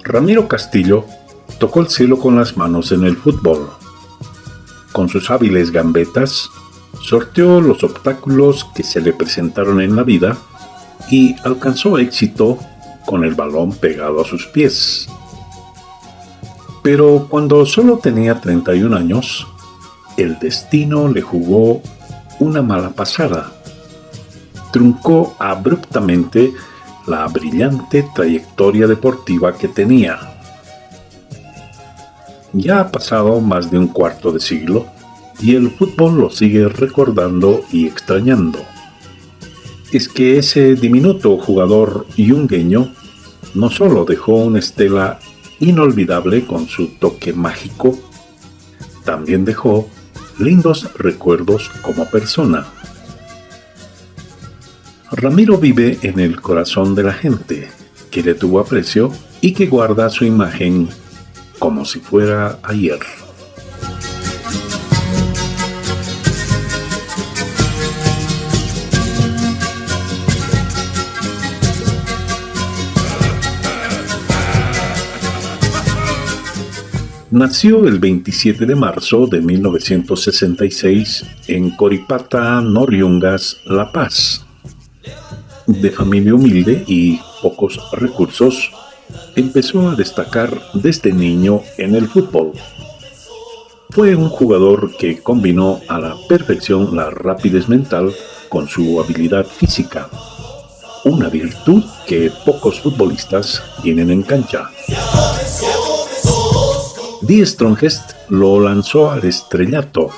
Ramiro Castillo tocó el cielo con las manos en el fútbol. Con sus hábiles gambetas, sorteó los obstáculos que se le presentaron en la vida y alcanzó éxito con el balón pegado a sus pies. Pero cuando solo tenía 31 años, el destino le jugó una mala pasada. Truncó abruptamente la brillante trayectoria deportiva que tenía. Ya ha pasado más de un cuarto de siglo y el fútbol lo sigue recordando y extrañando. Es que ese diminuto jugador yungueño no solo dejó una estela inolvidable con su toque mágico, también dejó lindos recuerdos como persona. Ramiro vive en el corazón de la gente, que le tuvo aprecio y que guarda su imagen como si fuera ayer. Nació el 27 de marzo de 1966 en Coripata, Noriungas, La Paz. De familia humilde y pocos recursos, empezó a destacar desde niño en el fútbol. Fue un jugador que combinó a la perfección la rapidez mental con su habilidad física, una virtud que pocos futbolistas tienen en cancha. Die Strongest lo lanzó al estrellato.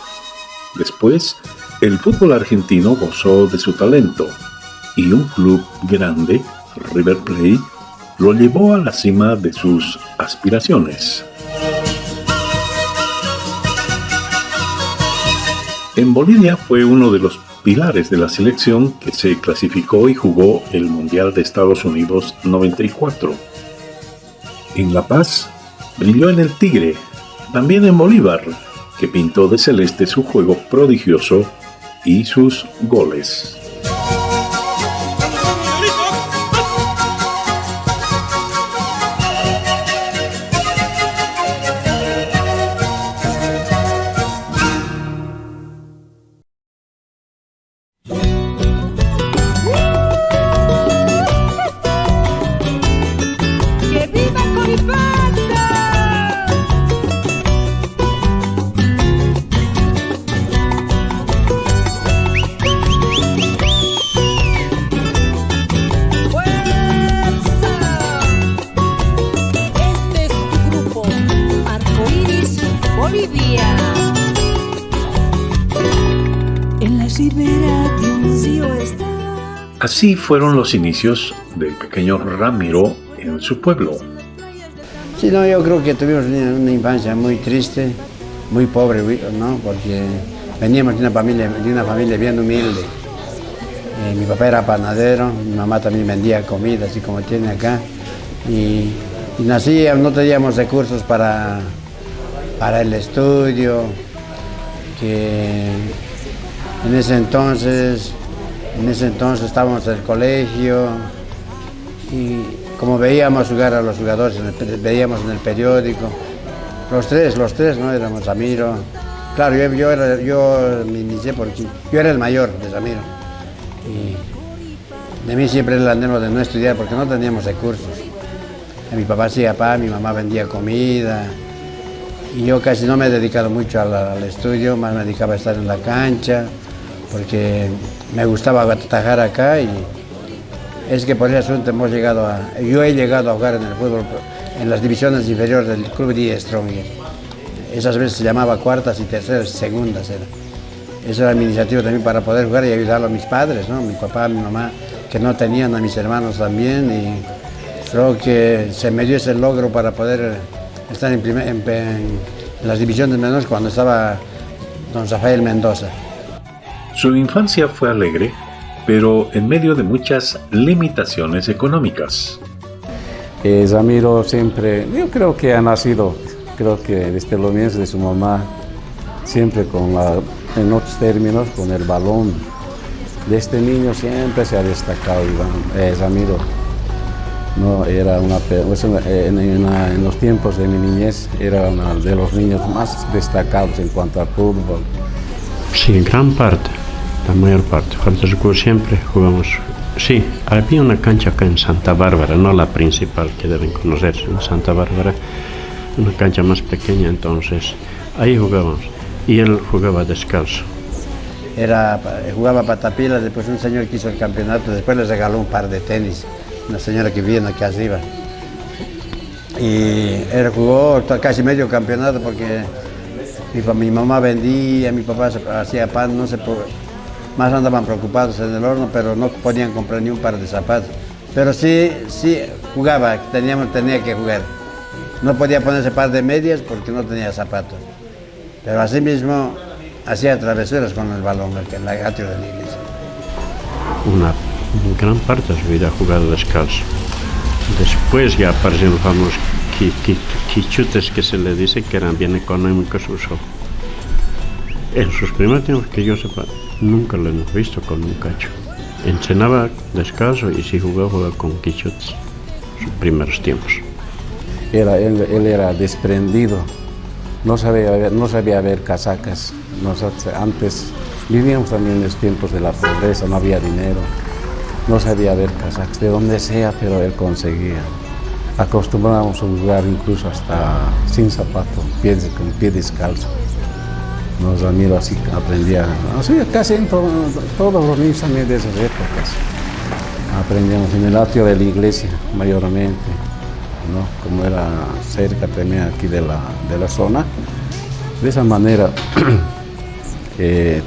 Después, el fútbol argentino gozó de su talento y un club grande, River Plate, lo llevó a la cima de sus aspiraciones. En Bolivia fue uno de los pilares de la selección que se clasificó y jugó el Mundial de Estados Unidos 94. En La Paz, brilló en el Tigre, también en Bolívar, que pintó de celeste su juego prodigioso y sus goles. Así fueron los inicios del pequeño Ramiro en su pueblo. Sí, no, yo creo que tuvimos una infancia muy triste, muy pobre, ¿no? Porque veníamos de una familia bien humilde. Mi papá era panadero, mi mamá también vendía comida, así como tiene acá. Y no teníamos recursos para el estudio, que en ese entonces estábamos en el colegio y como veíamos jugar a los jugadores, veíamos en el periódico, los tres, ¿no? Éramos Ramiro. Claro, yo me inicié porque yo era el mayor de Ramiro. Y de mí siempre era el anhelo de no estudiar porque no teníamos recursos. Mi papá hacía pan, mi mamá vendía comida. Y yo casi no me he dedicado mucho al estudio, más me dedicaba a estar en la cancha, porque me gustaba atajar acá y es que por ese asunto yo he llegado a jugar en el fútbol, en las divisiones inferiores del club Die Strongest. Esas veces se llamaba cuartas y terceras y segundas. Esa era mi iniciativa también para poder jugar y ayudar a mis padres, ¿no? Mi papá, mi mamá, que no tenían, a mis hermanos también, y creo que se me dio ese logro para poder estar en las divisiones menores cuando estaba don Rafael Mendoza. Su infancia fue alegre, pero en medio de muchas limitaciones económicas. Ramiro siempre, yo creo que ha nacido, desde los meses de su mamá, siempre en otros términos, con el balón. Desde niño siempre se ha destacado Ramiro. No, era en los tiempos de mi niñez era uno de los niños más destacados en cuanto al fútbol. Sí, gran parte, la mayor parte. Cuando siempre jugamos. Sí, había una cancha acá en Santa Bárbara, no la principal que deben conocerse, en Santa Bárbara, una cancha más pequeña, entonces ahí jugábamos. Y él jugaba descalzo. Jugaba patapila, después un señor que hizo el campeonato, después les regaló un par de tenis, una señora que vivía aquí arriba. Y él jugó casi medio campeonato porque mi mamá vendía, mi papá hacía pan, no sé, más andaban preocupados en el horno, pero no podían comprar ni un par de zapatos. Pero sí jugaba, tenía que jugar. No podía ponerse par de medias porque no tenía zapatos. Pero así mismo hacía travesuras con el balón, en la atrio de la iglesia. Una gran parte de su vida ha jugado descalzo. Después ya aparecieron los famosos quichutes que se le dice que eran bien económicos uso. En sus primeros tiempos que yo sepa, nunca lo hemos visto con un cacho. Entrenaba descalzo y si jugaba con quichutes, sus primeros tiempos. Él era desprendido, no sabía ver casacas. Nosotros antes vivíamos también en los tiempos de la pobreza, no había dinero, no sabía ver casacas, de donde sea, pero él conseguía. Acostumbrábamos a jugar incluso hasta sin zapato, con pie descalzo. Nos admiro así, aprendía, así, casi en todos los niños también de esas épocas. Aprendíamos en el atrio de la iglesia mayormente, ¿no? Como era cerca también aquí de la zona. De esa manera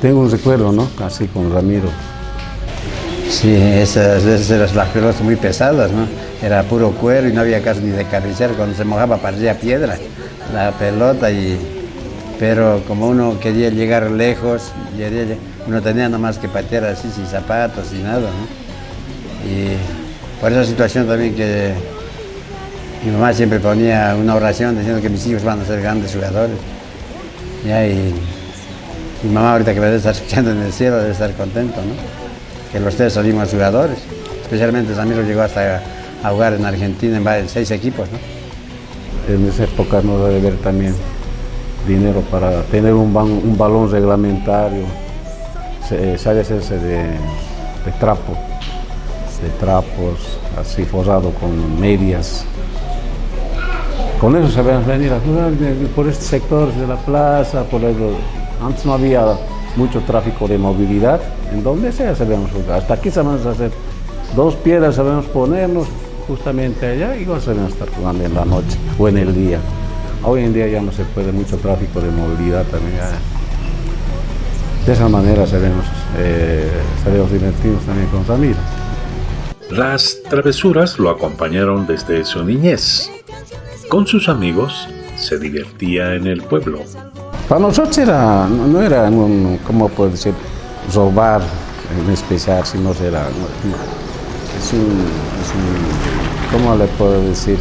tengo un recuerdo, ¿no? Así con Ramiro. Sí, esas veces eran las pelotas muy pesadas, ¿no? Era puro cuero y no había caso ni de carnicero. Cuando se mojaba parecía piedra la pelota, pero como uno quería llegar lejos, uno tenía nada más que patear así, sin zapatos, sin nada, ¿no? Y por esa situación también que mi mamá siempre ponía una oración diciendo que mis hijos van a ser grandes jugadores. Ya, y mi mamá ahorita que me debe estar escuchando en el cielo debe estar contento, ¿no? Que los tres salimos jugadores. Especialmente Ramiro llegó hasta a jugar en Argentina en 6 equipos, ¿no? En esa época no debe haber también dinero para tener un balón reglamentario, sabe hacerse de trapos, así forrado con medias. Con eso sabíamos venir a jugar por este sector de la plaza, antes no había mucho tráfico de movilidad, en donde sea sabíamos jugar. Hasta aquí sabemos hacer 2 piedras, sabemos ponernos justamente allá y igual sabemos estar jugando en la noche o en el día. Hoy en día ya no se puede, mucho tráfico de movilidad también. De esa manera sabemos divertirnos también con Ramiro. Las travesuras lo acompañaron desde su niñez. Con sus amigos se divertía en el pueblo. Para nosotros no era ¿cómo puedo decir? Robar en especial, sino era... ¿cómo le puedo decir?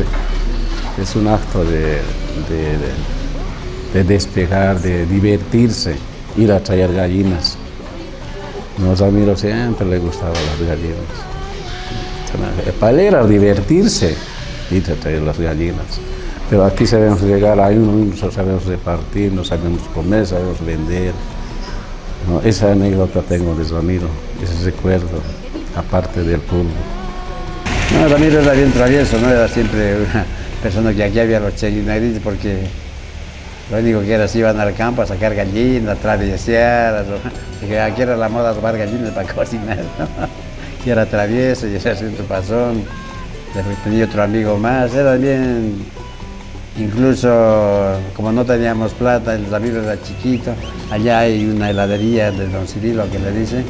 Es un acto de despejar, de divertirse, ir a traer gallinas. A Ramiro siempre le gustaban las gallinas. Para él era divertirse, ir a traer las gallinas. Pero aquí sabemos llegar, ahí uno sabemos repartir, no sabemos comer, sabemos vender. No, esa anécdota tengo de Ramiro, ese recuerdo, aparte del fútbol. No, Ramiro era bien travieso, no era siempre una persona que aquí había los chenguinagritos, porque lo único que era si iban al campo a sacar gallinas, a travesear, porque aquí era la moda robar gallinas para cocinar, ¿no? Y era travieso, y ese asunto pasó. Después tenía otro amigo más, era bien, incluso como no teníamos plata, el Ramiro era chiquito, allá hay una heladería de Don Cirilo que le dice,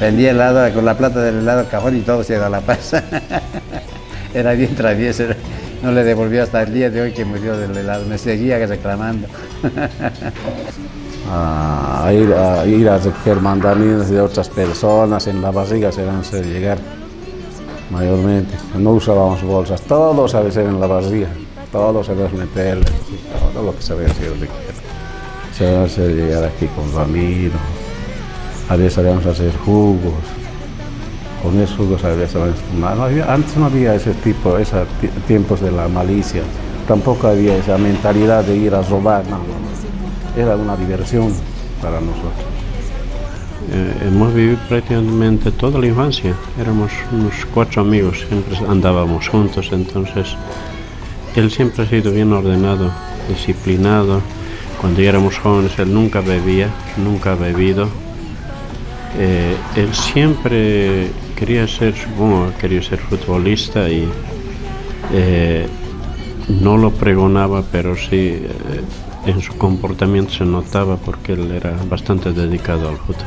vendía helado, con la plata del helado cajón y todo se iba a La Paz. Era bien travieso, no le devolvió hasta el día de hoy que murió del helado, me seguía reclamando. A ir a recoger mandamientos de otras personas, en la barriga se van a hacer llegar mayormente. No usábamos bolsas, todo sabía hacer en la barriga, todo sabía meter, todo lo que sabía hacer. Se van a hacer llegar aquí con Ramiro, a veces sabíamos hacer jugos, con esos dos sabes fumar. Antes no había ese tipo, esos tiempos de la malicia. Tampoco había esa mentalidad de ir a robar, no. Era una diversión para nosotros. Hemos vivido prácticamente toda la infancia. Éramos unos 4 amigos, siempre andábamos juntos, entonces él siempre ha sido bien ordenado, disciplinado. Cuando éramos jóvenes él nunca bebía, nunca ha bebido. Él siempre quería ser futbolista y no lo pregonaba, pero sí en su comportamiento se notaba porque él era bastante dedicado al fútbol.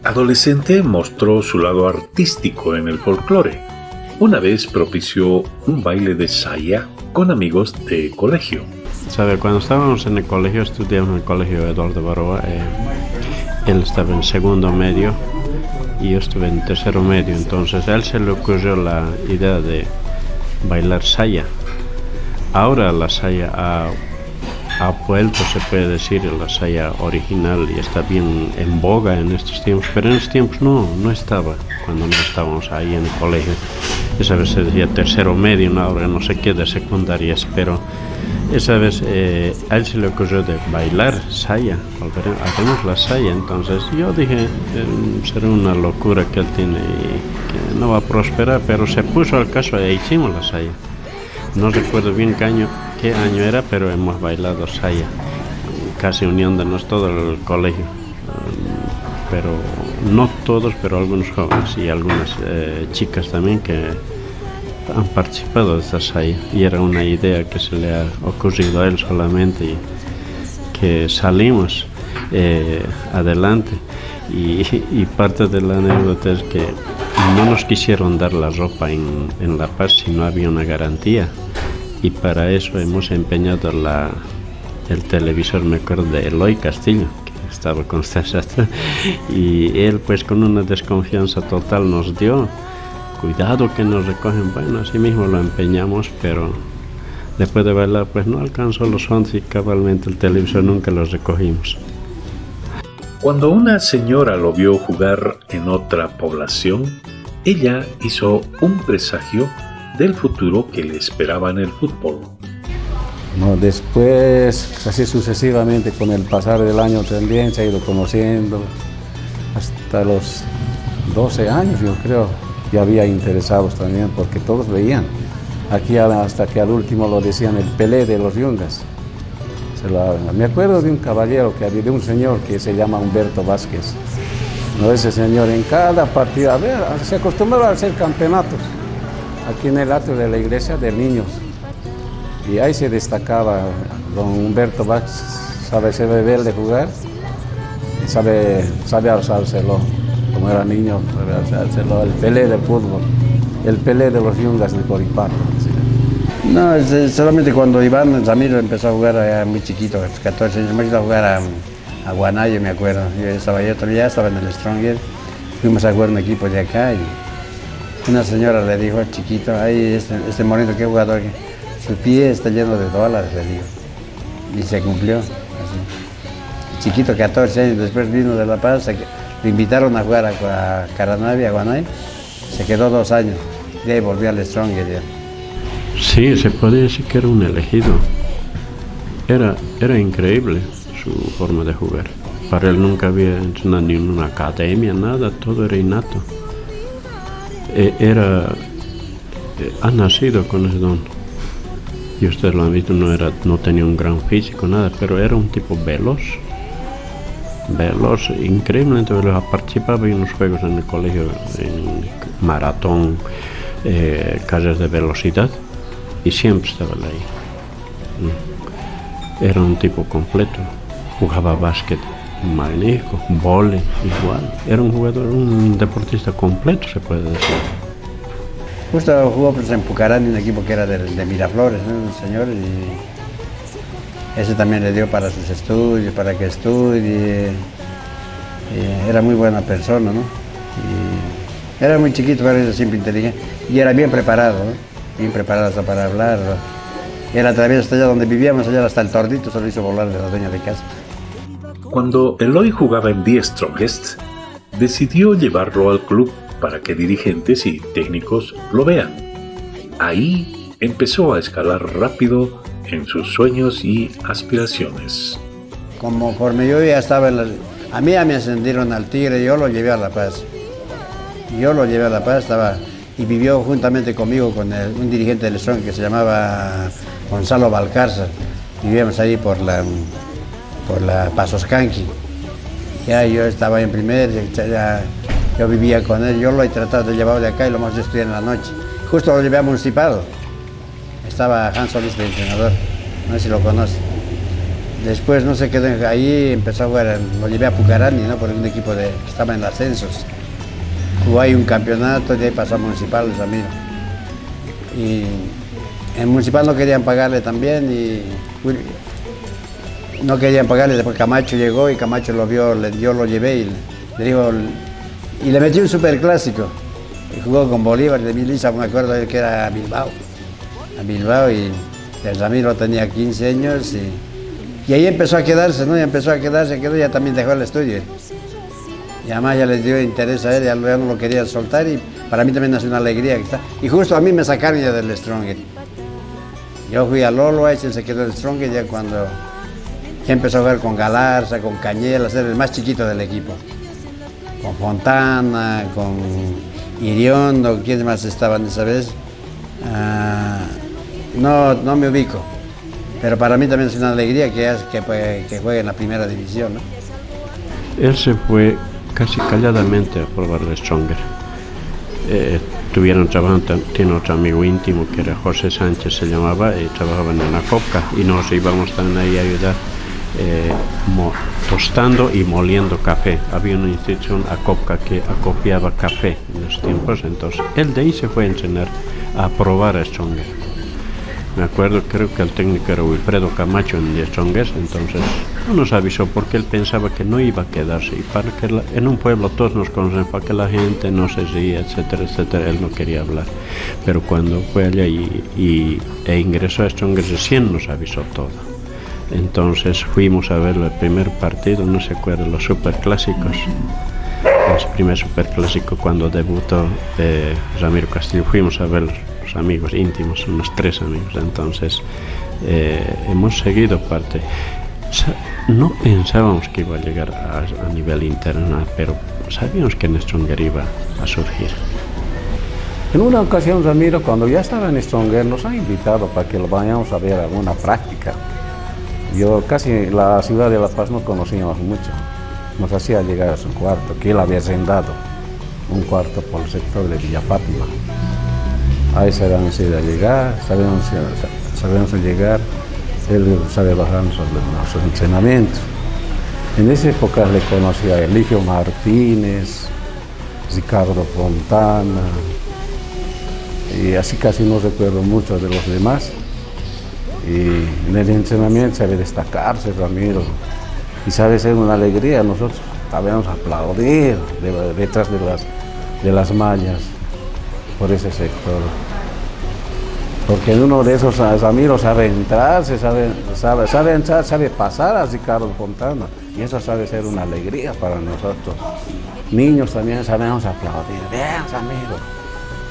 Adolescente mostró su lado artístico en el folclore. Una vez propició un baile de saya con amigos de colegio. ¿Sabe? Cuando estábamos en el colegio, estudiamos en el colegio Eduardo Baroa, él estaba en segundo medio y yo estuve en tercero medio, entonces a él se le ocurrió la idea de bailar saya. Ahora la saya ha vuelto, se puede decir, la saya original y está bien en boga en estos tiempos, pero en estos tiempos no estaba, cuando no estábamos ahí en el colegio. Esa vez se decía tercero medio, ahora no sé qué de secundarias, pero esa vez a él se le ocurrió de bailar saya, hacemos la saya, entonces yo dije, será una locura que él tiene y que no va a prosperar, pero se puso al caso e hicimos la saya. No recuerdo bien qué año era, pero hemos bailado saya, casi uniéndonos todo el colegio, pero no todos, pero algunos jóvenes y algunas chicas también que han participado de esta saya, y era una idea que se le ha ocurrido a él solamente y que salimos adelante y parte de la anécdota es que no nos quisieron dar la ropa en La Paz si no había una garantía, y para eso hemos empeñado el televisor, me acuerdo, de Eloy Castillo, que estaba con César, y él pues con una desconfianza total nos dio, cuidado que nos recogen. Bueno, así mismo lo empeñamos, pero después de bailar pues no alcanzó los 11 y cabalmente el televisor nunca los recogimos. Cuando una señora lo vio jugar en otra población, ella hizo un presagio del futuro que le esperaba en el fútbol. No, después, así sucesivamente, con el pasar del año también se ha ido conociendo. Hasta los 12 años, yo creo, ya había interesados también, porque todos veían. Aquí hasta que al último lo decían el Pelé de los Yungas. Me acuerdo de un caballero, de un señor que se llama Humberto Vázquez. No, ese señor en cada partido, se acostumbraba a hacer campeonatos aquí en el atrio de la iglesia de niños. Y ahí se destacaba don Humberto Vázquez, sabe ver de jugar, sabe alzárselo, como era niño, sabe alzárselo, el Pelé del fútbol, el Pelé de los Yungas de Coripata. No, solamente cuando Iván Ramiro empezó a jugar muy chiquito, a los 14 años, me iba a jugar a Guanayo, me acuerdo. Yo todavía ya estaba en el Stronger, fuimos a jugar un equipo de acá y una señora le dijo al chiquito, ay, este moreno, qué jugador, su pie está lleno de dólares, le dijo. Y se cumplió. Así. El chiquito, 14 años, después vino de La Paz, le invitaron a jugar a Caranavi, a Guanay, se quedó 2 años, y ahí volvió al Stronger ya. Sí, se puede decir que era un elegido. Era increíble su forma de jugar. Para él nunca había entrenado ni en una academia, nada, todo era innato. Ha nacido con ese don. Y ustedes lo han visto, no tenía un gran físico, nada, pero era un tipo veloz, increíblemente veloz. Participaba en los juegos en el colegio, en maratón, carreras de velocidad, y siempre estaba ahí. Era un tipo completo, jugaba básquet magnífico, vóley igual, era un deportista completo, se puede decir. Justo jugó pues, en Pucarán, un equipo que era de Miraflores, ¿no? El señor, y ese también le dio para sus estudios, para que estudie. Era muy buena persona, ¿no? Y era muy chiquito, pero era siempre inteligente. Y era bien preparado, ¿no? Bien preparado hasta para hablar, ¿no? Él atraviesa hasta allá donde vivíamos, allá hasta el tordito, se lo hizo volar de la dueña de casa. Cuando Eloy jugaba en Die Strongest, decidió llevarlo al club para que dirigentes y técnicos lo vean. Ahí empezó a escalar rápido en sus sueños y aspiraciones. Conforme yo ya estaba a mí ya me ascendieron al Tigre, yo lo llevé a La Paz. Estaba y vivió juntamente conmigo con un dirigente del Strong que se llamaba Gonzalo Valcárcel. Vivíamos ahí por la Pasoscanqui. Ya yo estaba en primer, yo vivía con él, yo lo he tratado de llevar de acá y lo hemos estudiado en la noche. Justo lo llevé a Municipal. Estaba Hans Solís de entrenador, no sé si lo conoce. Después no se quedó ahí, empezó a jugar, lo llevé a Pucarani, ¿no? Por un equipo que estaba en ascensos. Jugó ahí un campeonato y de ahí pasó a Municipal, Ramiro. Y en Municipal no querían pagarle también y no querían pagarle, después Camacho llegó y Camacho lo vio, yo lo llevé y le dijo, y le metí un superclásico. Y jugó con Bolívar de Milisa, me acuerdo él que era a Bilbao y el Ramiro tenía 15 años y ahí empezó a quedarse, ¿no? Quedó, ya también dejó el estudio. Y además ya les dio interés a él, ya no lo quería soltar y para mí también es una alegría que está. Y justo a mí me sacaron ya del Stronger. Yo fui a Lolo, ahí se quedó el Stronger ya cuando ya empezó a jugar con Galarza, con Cañelas, era el más chiquito del equipo. Con Fontana, con Iriondo, ¿quiénes más estaban esa vez? No me ubico, pero para mí también es una alegría que juegue en la primera división, ¿no? Él se fue casi calladamente a probar de Stronger. Tuvieron trabajando, tiene otro amigo íntimo que era José Sánchez, se llamaba, y trabajaban en la Copca y nos íbamos también ahí a ayudar tostando y moliendo café. Había una institución, a Copca, que acopiaba café en los tiempos, entonces él de ahí se fue a entrenar a probar a Stronger. Me acuerdo, creo que el técnico era Wilfredo Camacho en The Strongest, entonces no nos avisó porque él pensaba que no iba a quedarse y para que en un pueblo todos nos conocen, para que la gente no se ría, etcétera, etcétera, él no quería hablar. Pero cuando fue allá e ingresó a Strongest recién nos avisó todo. Entonces fuimos a ver el primer partido, no se acuerdan, los superclásicos. El primer superclásico cuando debutó Ramiro Castillo, fuimos a ver los amigos íntimos, unos 3 amigos, entonces hemos seguido parte. No pensábamos que iba a llegar a nivel internacional, pero sabíamos que en Stronger iba a surgir. En una ocasión, Ramiro, cuando ya estaba en Stronger, nos ha invitado para que lo vayamos a ver alguna práctica. Yo casi la ciudad de La Paz no conocíamos mucho. Nos hacía llegar a su cuarto, que él había arrendado un cuarto por el sector de Villa Fátima. Ahí sabemos ir a llegar, sabemos llegar, él sabe bajarnos sobre nuestros entrenamientos. En esa época le conocí a Eligio Martínez, Ricardo Fontana, y así casi no recuerdo mucho de los demás. Y en el entrenamiento sabe destacarse, Ramiro, y sabe ser una alegría. Nosotros sabemos aplaudir detrás de las mallas por ese sector. Porque en uno de esos Ramiro sabe entrar, sabe entrar, sabe pasar a Ricardo Fontana, y eso sabe ser una alegría para nosotros. Niños también sabemos aplaudir. Vean,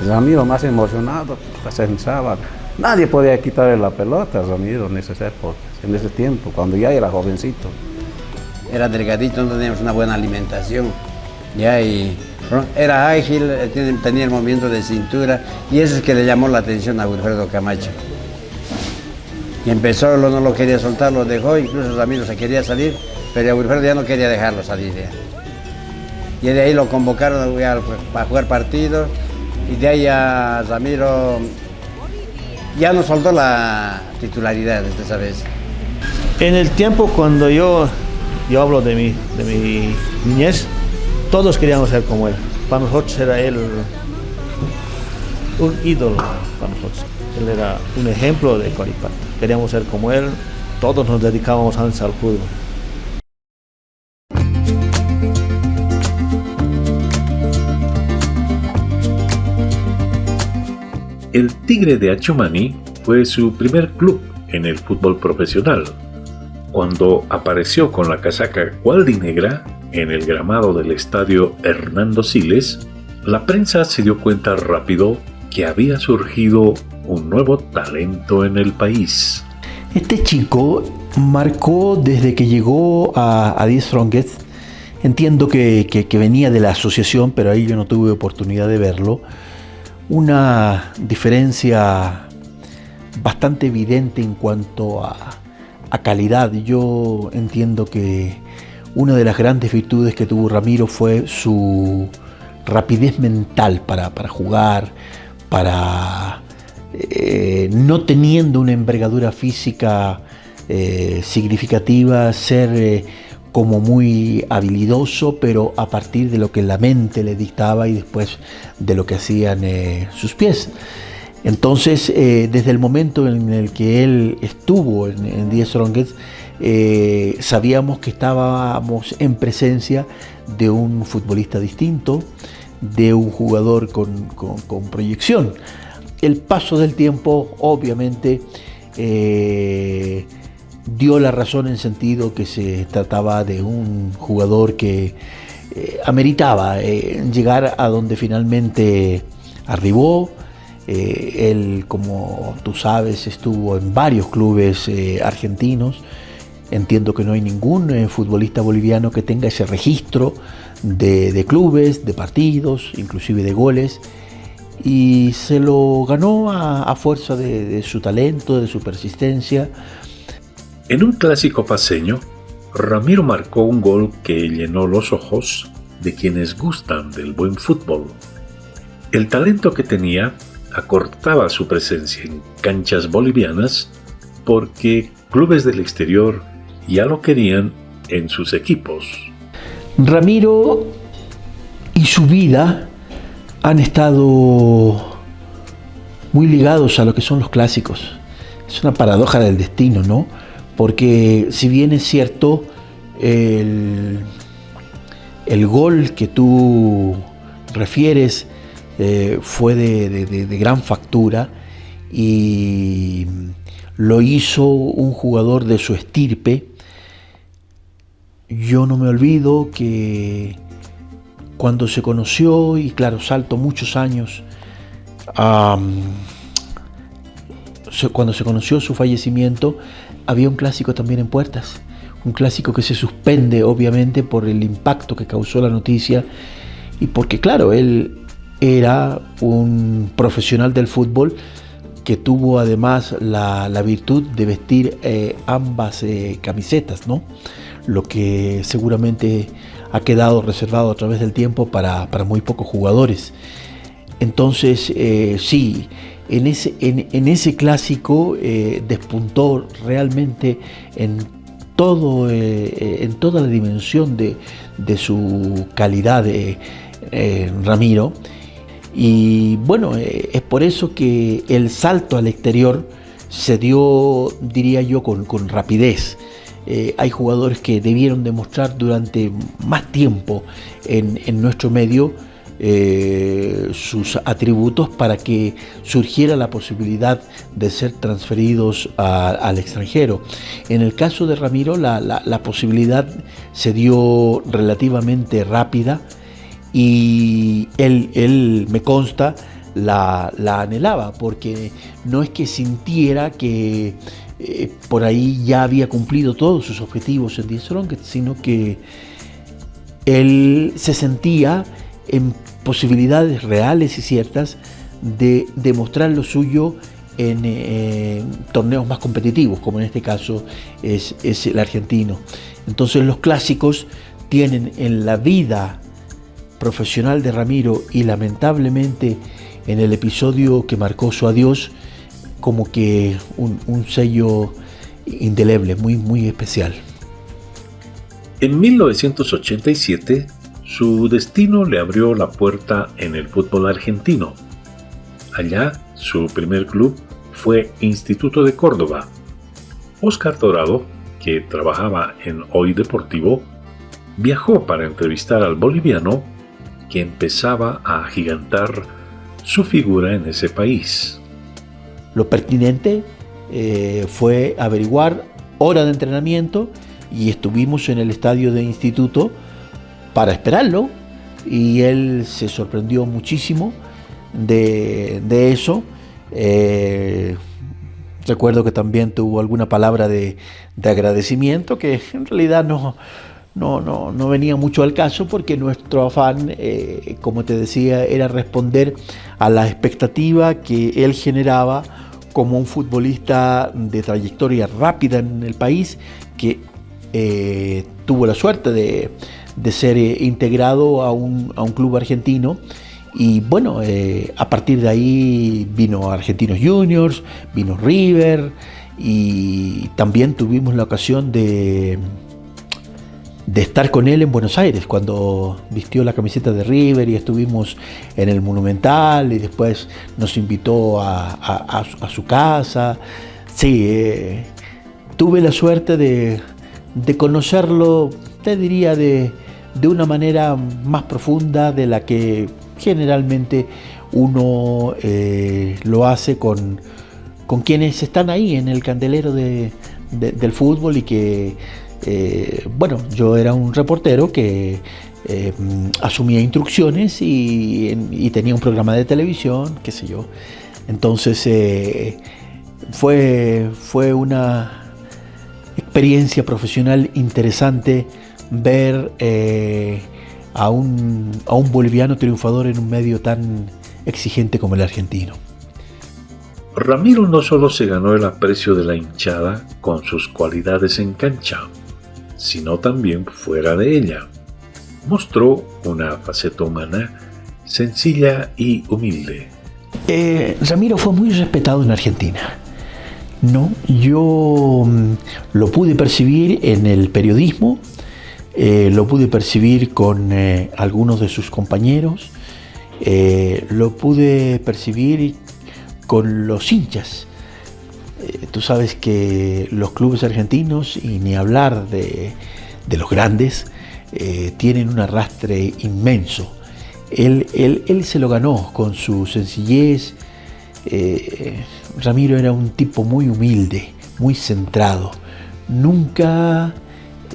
Ramiro más emocionado, pensaba. Nadie podía quitarle la pelota a Ramiro en esas épocas, en ese tiempo, cuando ya era jovencito. Era delgadito, no teníamos una buena alimentación, ya, y era ágil, tenía el movimiento de cintura, y eso es que le llamó la atención a Wilfredo Camacho. Y empezó, no lo quería soltar, lo dejó, incluso Ramiro se quería salir, pero a Wilfredo ya no quería dejarlo salir ya. Y de ahí lo convocaron para jugar partidos, y de ahí a Ramiro ya no soltó la titularidad de esa vez. En el tiempo cuando yo hablo de mi niñez, todos queríamos ser como él. Para nosotros era él un ídolo, para nosotros. Él era un ejemplo de Coripata. Queríamos ser como él, todos nos dedicábamos antes al fútbol. El Tigre de Achumani fue su primer club en el fútbol profesional, cuando apareció con la casaca gualdinegra en el gramado del estadio Hernando Siles La prensa se dio cuenta rápido que había surgido un nuevo talento en el país. Este chico marcó desde que llegó a The Strongest. Entiendo que venía de la asociación, pero ahí yo no tuve oportunidad de verlo. Una diferencia bastante evidente en cuanto a calidad. Yo entiendo que una de las grandes virtudes que tuvo Ramiro fue su rapidez mental para jugar, para no teniendo una envergadura física significativa, ser como muy habilidoso, pero a partir de lo que la mente le dictaba y después de lo que hacían sus pies. Entonces, desde el momento en el que él estuvo en The Strongest, sabíamos que estábamos en presencia de un futbolista distinto, de un jugador con proyección. El paso del tiempo, obviamente, dio la razón en sentido que se trataba de un jugador que ameritaba llegar a donde finalmente arribó. Él, como tú sabes, estuvo en varios clubes argentinos. Entiendo que no hay ningún futbolista boliviano que tenga ese registro de clubes, de partidos, inclusive de goles. Y se lo ganó a fuerza de su talento, de su persistencia. En un clásico paceño, Ramiro marcó un gol que llenó los ojos de quienes gustan del buen fútbol. El talento que tenía acortaba su presencia en canchas bolivianas porque clubes del exterior ya lo querían en sus equipos. Ramiro y su vida han estado muy ligados a lo que son los clásicos. Es una paradoja del destino, ¿no? Porque si bien es cierto, el gol que tú refieres fue de gran factura y lo hizo un jugador de su estirpe, yo no me olvido que cuando se conoció, y claro, salto muchos años, cuando se conoció su fallecimiento, había un clásico también en puertas, un clásico que se suspende obviamente por el impacto que causó la noticia y porque claro, él era un profesional del fútbol que tuvo además la virtud de vestir ambas camisetas, ¿no? Lo que seguramente ha quedado reservado a través del tiempo para muy pocos jugadores. Entonces, sí, en ese clásico despuntó realmente en toda la dimensión de su calidad Ramiro. Y bueno, es por eso que el salto al exterior se dio, diría yo, con rapidez. Hay jugadores que debieron demostrar durante más tiempo en nuestro medio sus atributos para que surgiera la posibilidad de ser transferidos al extranjero. En el caso de Ramiro, la posibilidad se dio relativamente rápida y él me consta, la anhelaba, porque no es que sintiera que por ahí ya había cumplido todos sus objetivos en The Strongest, sino que él se sentía en posibilidades reales y ciertas de demostrar lo suyo en torneos más competitivos, como en este caso es el argentino. Entonces los clásicos tienen en la vida profesional de Ramiro y lamentablemente en el episodio que marcó su adiós como que un sello indeleble, muy, muy especial. En 1987, su destino le abrió la puerta en el fútbol argentino. Allá, su primer club fue Instituto de Córdoba. Óscar Dorado, que trabajaba en Hoy Deportivo, viajó para entrevistar al boliviano que empezaba a agigantar su figura en ese país. Lo pertinente fue averiguar hora de entrenamiento y estuvimos en el estadio de Instituto para esperarlo. y él se sorprendió muchísimo de eso. Recuerdo que también tuvo alguna palabra de agradecimiento que en realidad no venía mucho al caso, porque nuestro afán, como te decía, era responder a la expectativa que él generaba como un futbolista de trayectoria rápida en el país, que tuvo la suerte de ser integrado a un club argentino. Y bueno, a partir de ahí vino Argentinos Juniors, vino River, y también tuvimos la ocasión de estar con él en Buenos Aires cuando vistió la camiseta de River, y estuvimos en el Monumental, y después nos invitó a su casa. Sí, tuve la suerte de conocerlo, te diría, de una manera más profunda de la que generalmente uno lo hace con quienes están ahí en el candelero del fútbol, y que bueno, yo era un reportero que asumía instrucciones y tenía un programa de televisión, qué sé yo. Entonces fue una experiencia profesional interesante ver a un boliviano triunfador en un medio tan exigente como el argentino. Ramiro no solo se ganó el aprecio de la hinchada con sus cualidades en cancha, sino también fuera de ella. Mostró una faceta humana sencilla y humilde. Ramiro fue muy respetado en Argentina, ¿no? Yo lo pude percibir en el periodismo, lo pude percibir con algunos de sus compañeros, lo pude percibir con los hinchas. Tú sabes que los clubes argentinos, y ni hablar de los grandes, tienen un arrastre inmenso. Él se lo ganó con su sencillez. Ramiro era un tipo muy humilde, muy centrado. Nunca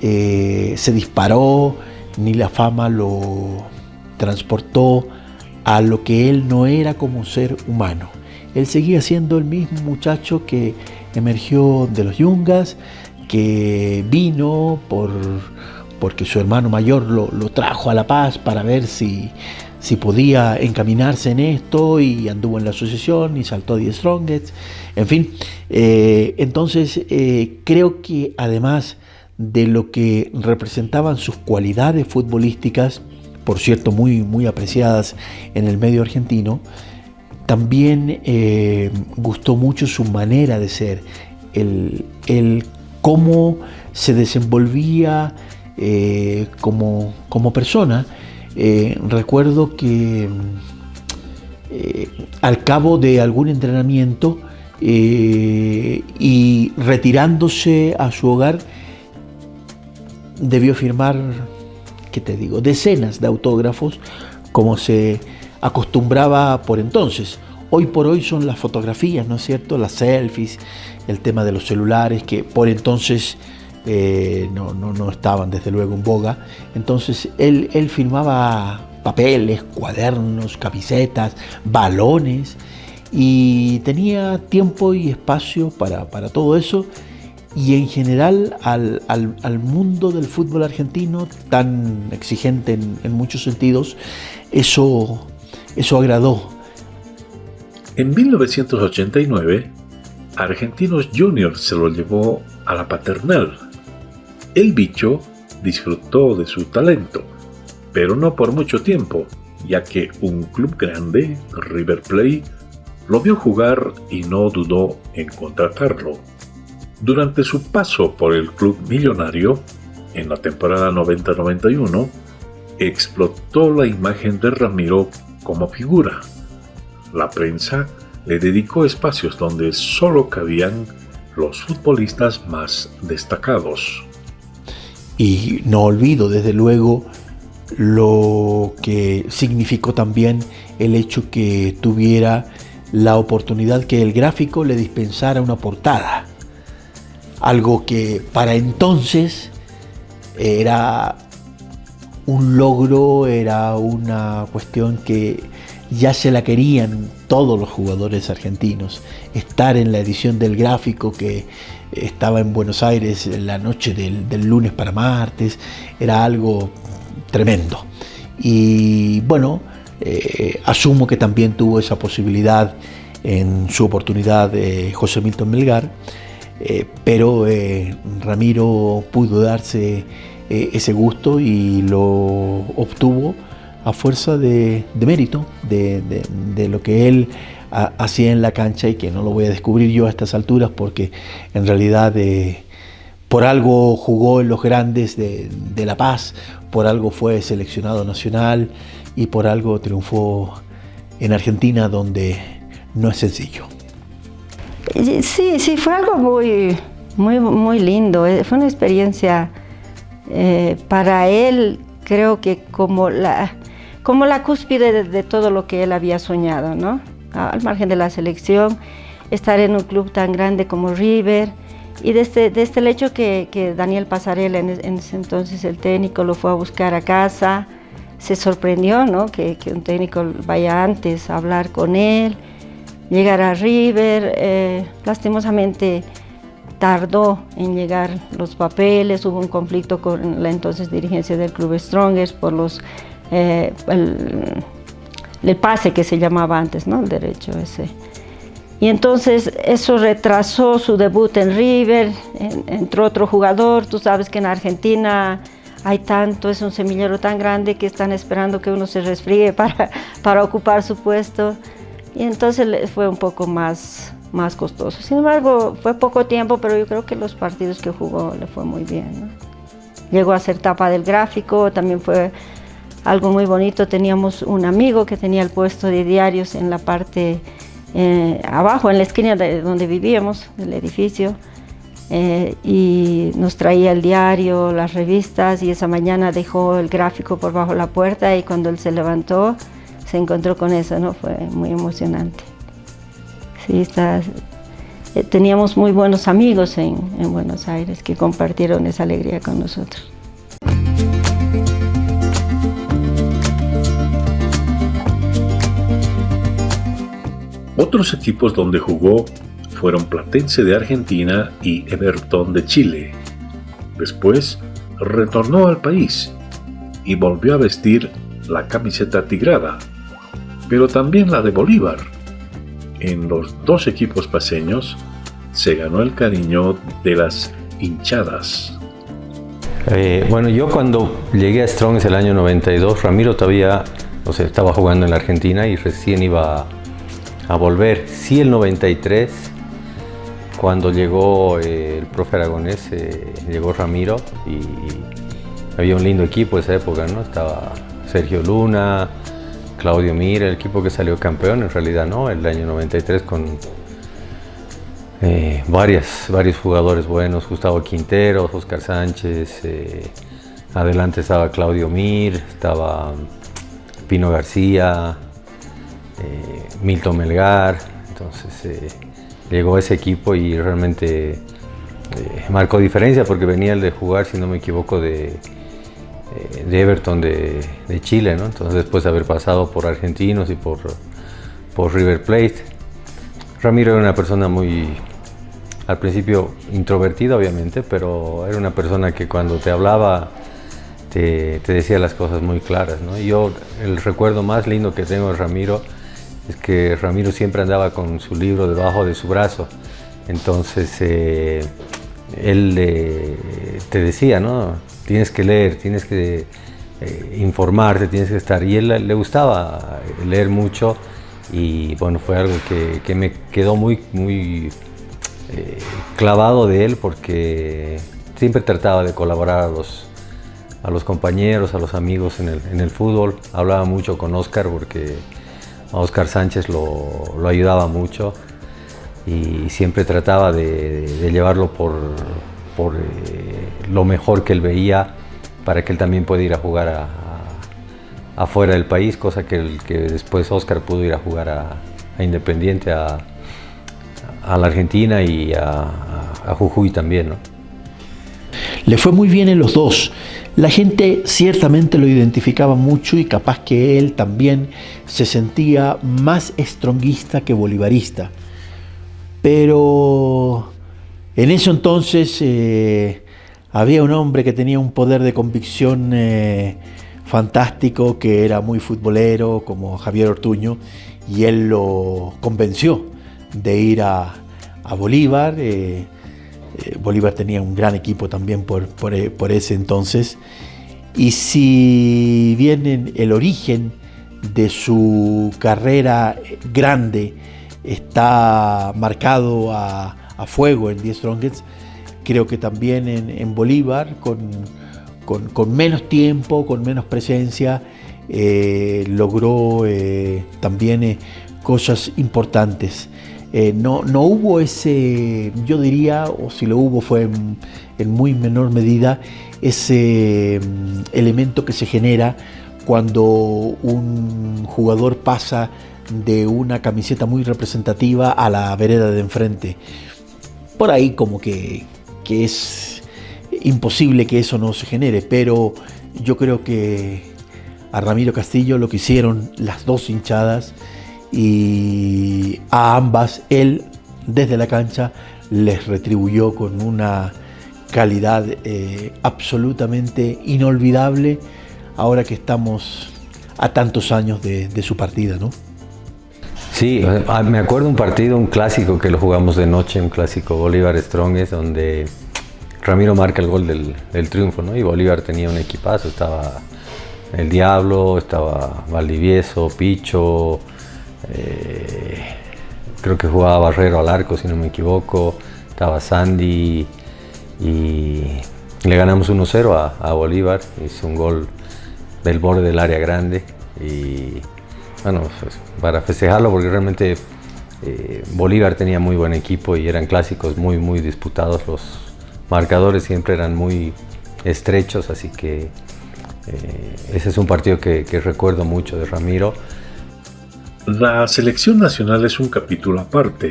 se disparó, ni la fama lo transportó a lo que él no era como ser humano. Él seguía siendo el mismo muchacho que emergió de los Yungas, que vino porque su hermano mayor lo trajo a La Paz para ver si podía encaminarse en esto, y anduvo en la asociación y saltó 10 Strongest. En fin, entonces creo que además de lo que representaban sus cualidades futbolísticas, por cierto muy, muy apreciadas en el medio argentino, también gustó mucho su manera de ser, el cómo se desenvolvía como persona. Recuerdo que al cabo de algún entrenamiento y retirándose a su hogar, debió firmar, ¿qué te digo?, decenas de autógrafos, como se acostumbraba por entonces. Hoy por hoy son las fotografías, ¿no es cierto?, las selfies, el tema de los celulares, que por entonces no estaban desde luego en boga. Entonces él firmaba papeles, cuadernos, camisetas, balones, y tenía tiempo y espacio para todo eso. Y en general al mundo del fútbol argentino, tan exigente en muchos sentidos, eso agradó. En 1989, Argentinos Juniors se lo llevó a la paternal. El bicho disfrutó de su talento, pero no por mucho tiempo, ya que un club grande, River Plate, lo vio jugar y no dudó en contratarlo. Durante su paso por el club millonario, en la temporada 90-91, explotó la imagen de Ramiro como figura. La prensa le dedicó espacios donde solo cabían los futbolistas más destacados. Y no olvido, desde luego, lo que significó también el hecho que tuviera la oportunidad que el gráfico le dispensara una portada. Algo que para entonces era un logro, era una cuestión que ya se la querían todos los jugadores argentinos. Estar en la edición del Gráfico, que estaba en Buenos Aires la noche del lunes para martes, era algo tremendo. Y bueno, asumo que también tuvo esa posibilidad en su oportunidad José Milton Melgar, pero Ramiro pudo darse ese gusto y lo obtuvo a fuerza de mérito, de lo que él hacía en la cancha, y que no lo voy a descubrir yo a estas alturas, porque en realidad por algo jugó en los grandes de La Paz, por algo fue seleccionado nacional y por algo triunfó en Argentina, donde no es sencillo. Sí, fue algo muy lindo. Fue una experiencia para él, creo que como la cúspide de todo lo que él había soñado, ¿no? Al margen de la selección, estar en un club tan grande como River, y desde el hecho que Daniel Pasarela, en ese entonces el técnico, lo fue a buscar a casa, se sorprendió, ¿no? Que un técnico vaya antes a hablar con él, llegar a River. Lastimosamente tardó en llegar los papeles, hubo un conflicto con la entonces dirigencia del club Strongest por el pase que se llamaba antes, ¿no? El derecho ese. Y entonces eso retrasó su debut en River. Entró otro jugador. Tú sabes que en Argentina hay tanto, es un semillero tan grande que están esperando que uno se resfríe para ocupar su puesto. Y entonces fue un poco más costoso. Sin embargo, fue poco tiempo, pero yo creo que los partidos que jugó le fue muy bien, ¿no? Llegó a ser tapa del Gráfico, también fue algo muy bonito. Teníamos un amigo que tenía el puesto de diarios en la parte abajo, en la esquina de donde vivíamos, del edificio, y nos traía el diario, las revistas, y esa mañana dejó el Gráfico por bajo la puerta, y cuando él se levantó se encontró con eso, ¿no? Fue muy emocionante. Sí, teníamos muy buenos amigos en Buenos Aires que compartieron esa alegría con nosotros. Otros equipos donde jugó fueron Platense de Argentina y Everton de Chile. Después retornó al país y volvió a vestir la camiseta tigrada, pero también la de Bolívar. En los dos equipos paceños se ganó el cariño de las hinchadas. Bueno, yo cuando llegué a Strongest el año 92, Ramiro todavía, estaba jugando en la Argentina y recién iba a volver. Sí, el 93, cuando llegó el profe Aragonés, llegó Ramiro, y había un lindo equipo esa época, ¿no? Estaba Sergio Luna, Claudio Mir, el equipo que salió campeón, en realidad, ¿no? El año 93 con varios jugadores buenos, Gustavo Quinteros, Oscar Sánchez, adelante estaba Claudio Mir, estaba Pino García, Milton Melgar. Entonces llegó ese equipo y realmente marcó diferencia, porque venía el de jugar, si no me equivoco, de Everton de Chile, ¿no? Entonces, después de haber pasado por Argentinos y por River Plate, Ramiro era una persona muy, al principio, introvertida, obviamente, pero era una persona que cuando te hablaba te decía las cosas muy claras, ¿no? Y yo, el recuerdo más lindo que tengo de Ramiro es que Ramiro siempre andaba con su libro debajo de su brazo. Entonces él te decía, ¿no? Tienes que leer, tienes que informarte, tienes que estar. Y él le gustaba leer mucho, y bueno, fue algo que me quedó muy clavado de él, porque siempre trataba de colaborar a los compañeros, a los amigos en el fútbol. Hablaba mucho con Oscar, porque a Oscar Sánchez lo ayudaba mucho, y siempre trataba de llevarlo por lo mejor que él veía, para que él también pueda ir a jugar afuera del país, cosa que después Oscar pudo ir a jugar a Independiente, a la Argentina y a Jujuy también, ¿no? Le fue muy bien en los dos. La gente ciertamente lo identificaba mucho y capaz que él también se sentía más stronguista que bolivarista. Pero en eso entonces había un hombre que tenía un poder de convicción fantástico, que era muy futbolero, como Javier Ortuño, y él lo convenció de ir a Bolívar. Bolívar tenía un gran equipo también por ese entonces, y si bien el origen de su carrera grande está marcado a fuego en The Strongest, creo que también en Bolívar, con menos tiempo, con menos presencia, logró también cosas importantes. No hubo ese, yo diría, o si lo hubo fue en muy menor medida, ese elemento que se genera cuando un jugador pasa de una camiseta muy representativa a la vereda de enfrente. Por ahí como que es imposible que eso no se genere, pero yo creo que a Ramiro Castillo lo que hicieron las dos hinchadas, y a ambas él desde la cancha les retribuyó con una calidad absolutamente inolvidable, ahora que estamos a tantos años de su partida, ¿no? Sí, me acuerdo un partido, un clásico que lo jugamos de noche, un clásico Bolívar Strongest, donde Ramiro marca el gol del triunfo, ¿no? Y Bolívar tenía un equipazo, estaba el Diablo, estaba Valdivieso, Picho, creo que jugaba Barrero al arco, si no me equivoco, estaba Sandy, y le ganamos 1-0 a Bolívar. Hizo un gol del borde del área grande, y bueno, pues, para festejarlo, porque realmente Bolívar tenía muy buen equipo y eran clásicos muy disputados, los marcadores siempre eran muy estrechos, así que ese es un partido que recuerdo mucho de Ramiro. La selección nacional es un capítulo aparte.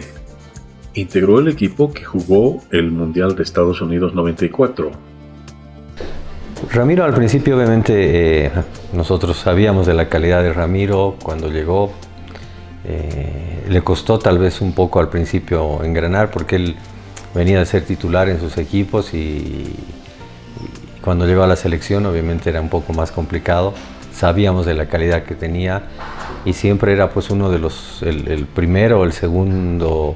Integró el equipo que jugó el Mundial de Estados Unidos 94. Ramiro, al principio obviamente nosotros sabíamos de la calidad de Ramiro cuando llegó. Le costó tal vez un poco al principio engranar, porque él venía de ser titular en sus equipos, y cuando llegó a la selección obviamente era un poco más complicado. Sabíamos de la calidad que tenía, y siempre era pues uno de el primero o el segundo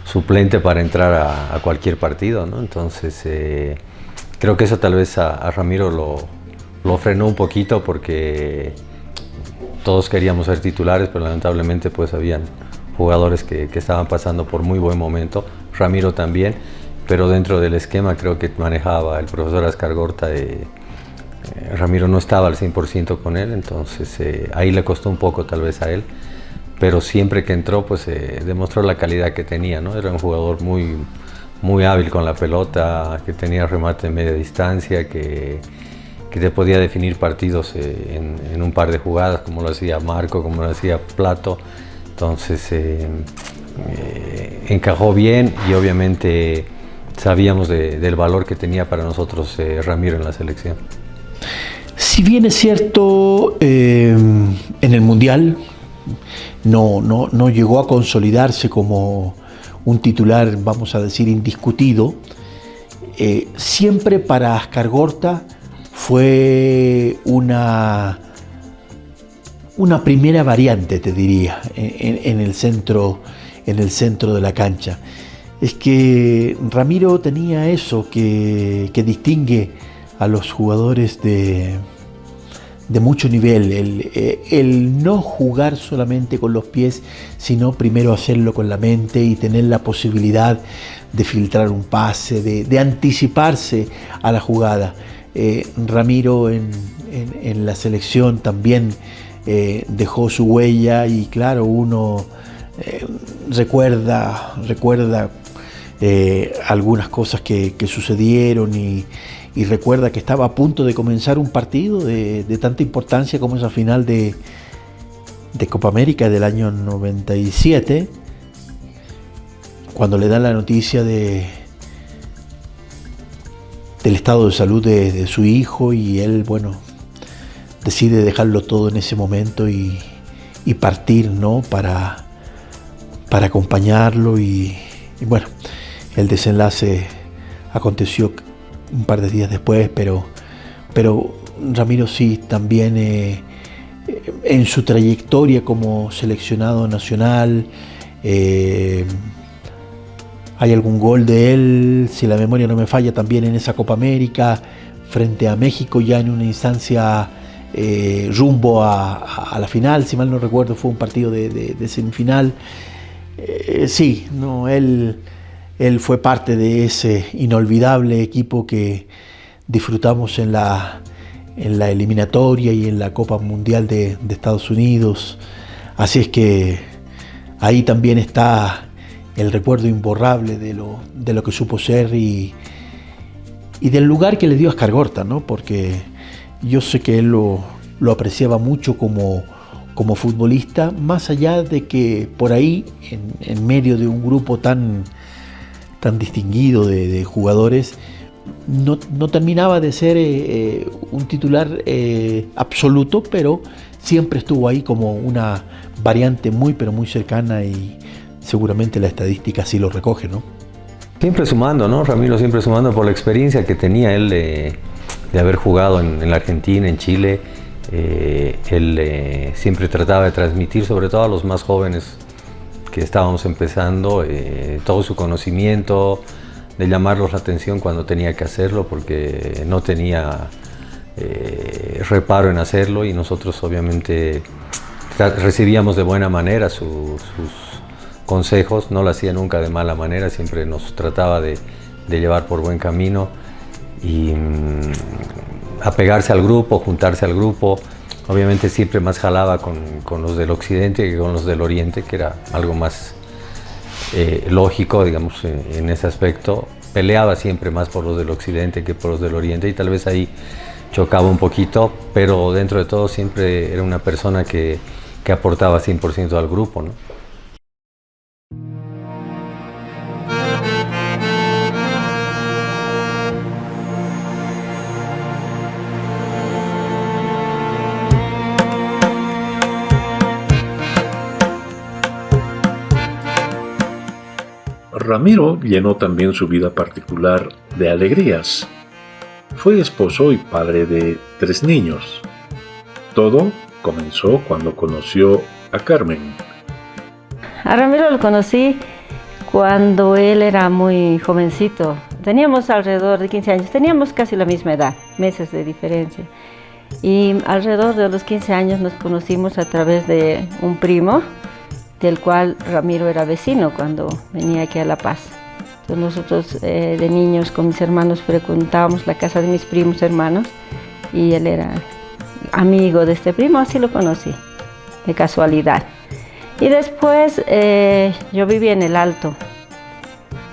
suplente para entrar a cualquier partido, ¿no? Entonces creo que eso tal vez a Ramiro lo frenó un poquito, porque todos queríamos ser titulares, pero lamentablemente pues habían jugadores que estaban pasando por muy buen momento. Ramiro también, pero dentro del esquema creo que manejaba el profesor Ascar Gorta. Ramiro no estaba al 100% con él, entonces ahí le costó un poco tal vez a él, pero siempre que entró pues demostró la calidad que tenía, ¿no? Era un jugador muy hábil con la pelota, que tenía remate de media distancia, que te podía definir partidos en un par de jugadas, como lo hacía Marco, como lo hacía Plato. Entonces encajó bien, y obviamente sabíamos del valor que tenía para nosotros Ramiro en la selección. Si bien es cierto, en el Mundial no llegó a consolidarse como un titular, vamos a decir, indiscutido, siempre para Ascar Gorta fue una primera variante, te diría, en el centro de la cancha. Es que Ramiro tenía eso que distingue a los jugadores de mucho nivel, el no jugar solamente con los pies, sino primero hacerlo con la mente y tener la posibilidad de filtrar un pase, de anticiparse a la jugada. Ramiro en la selección también dejó su huella, y claro, uno recuerda algunas cosas que sucedieron, y recuerda que estaba a punto de comenzar un partido de tanta importancia como esa final de Copa América del año 97, cuando le dan la noticia de del estado de salud de su hijo, y él, bueno, decide dejarlo todo en ese momento y partir, ¿no? Para acompañarlo y bueno, el desenlace aconteció un par de días después, pero Ramiro sí también en su trayectoria como seleccionado nacional, hay algún gol de él, si la memoria no me falla, también en esa Copa América frente a México, ya en una instancia rumbo a la final, si mal no recuerdo fue un partido de semifinal. Sí, no, él fue parte de ese inolvidable equipo que disfrutamos en la eliminatoria y en la Copa Mundial de Estados Unidos. Así es que ahí también está el recuerdo imborrable de lo que supo ser y del lugar que le dio a Escargorta, ¿no? Porque yo sé que él lo apreciaba mucho como futbolista, más allá de que por ahí, en medio de un grupo tan distinguido de jugadores, no terminaba de ser un titular absoluto, pero siempre estuvo ahí como una variante muy pero muy cercana, y seguramente la estadística así lo recoge, ¿no? Siempre sumando, ¿no? Ramiro siempre sumando por la experiencia que tenía él de haber jugado en la Argentina, en Chile. Él siempre trataba de transmitir, sobre todo a los más jóvenes que estábamos empezando, todo su conocimiento, de llamarlos la atención cuando tenía que hacerlo, porque no tenía reparo en hacerlo, y nosotros obviamente recibíamos de buena manera sus consejos, no lo hacía nunca de mala manera, siempre nos trataba de llevar por buen camino y apegarse al grupo, juntarse al grupo. Obviamente siempre más jalaba con los del occidente que con los del oriente, que era algo más lógico, digamos, en ese aspecto. Peleaba siempre más por los del occidente que por los del oriente, y tal vez ahí chocaba un poquito, pero dentro de todo siempre era una persona que aportaba 100% al grupo, ¿no? Ramiro llenó también su vida particular de alegrías. Fue esposo y padre de 3 niños. Todo comenzó cuando conoció a Carmen. A Ramiro lo conocí cuando él era muy jovencito. Teníamos alrededor de 15 años, teníamos casi la misma edad, meses de diferencia. Y alrededor de los 15 años nos conocimos a través de un primo, del cual Ramiro era vecino cuando venía aquí a La Paz. Entonces nosotros de niños con mis hermanos frecuentábamos la casa de mis primos hermanos, y él era amigo de este primo, así lo conocí, de casualidad. Y después yo vivía en el Alto.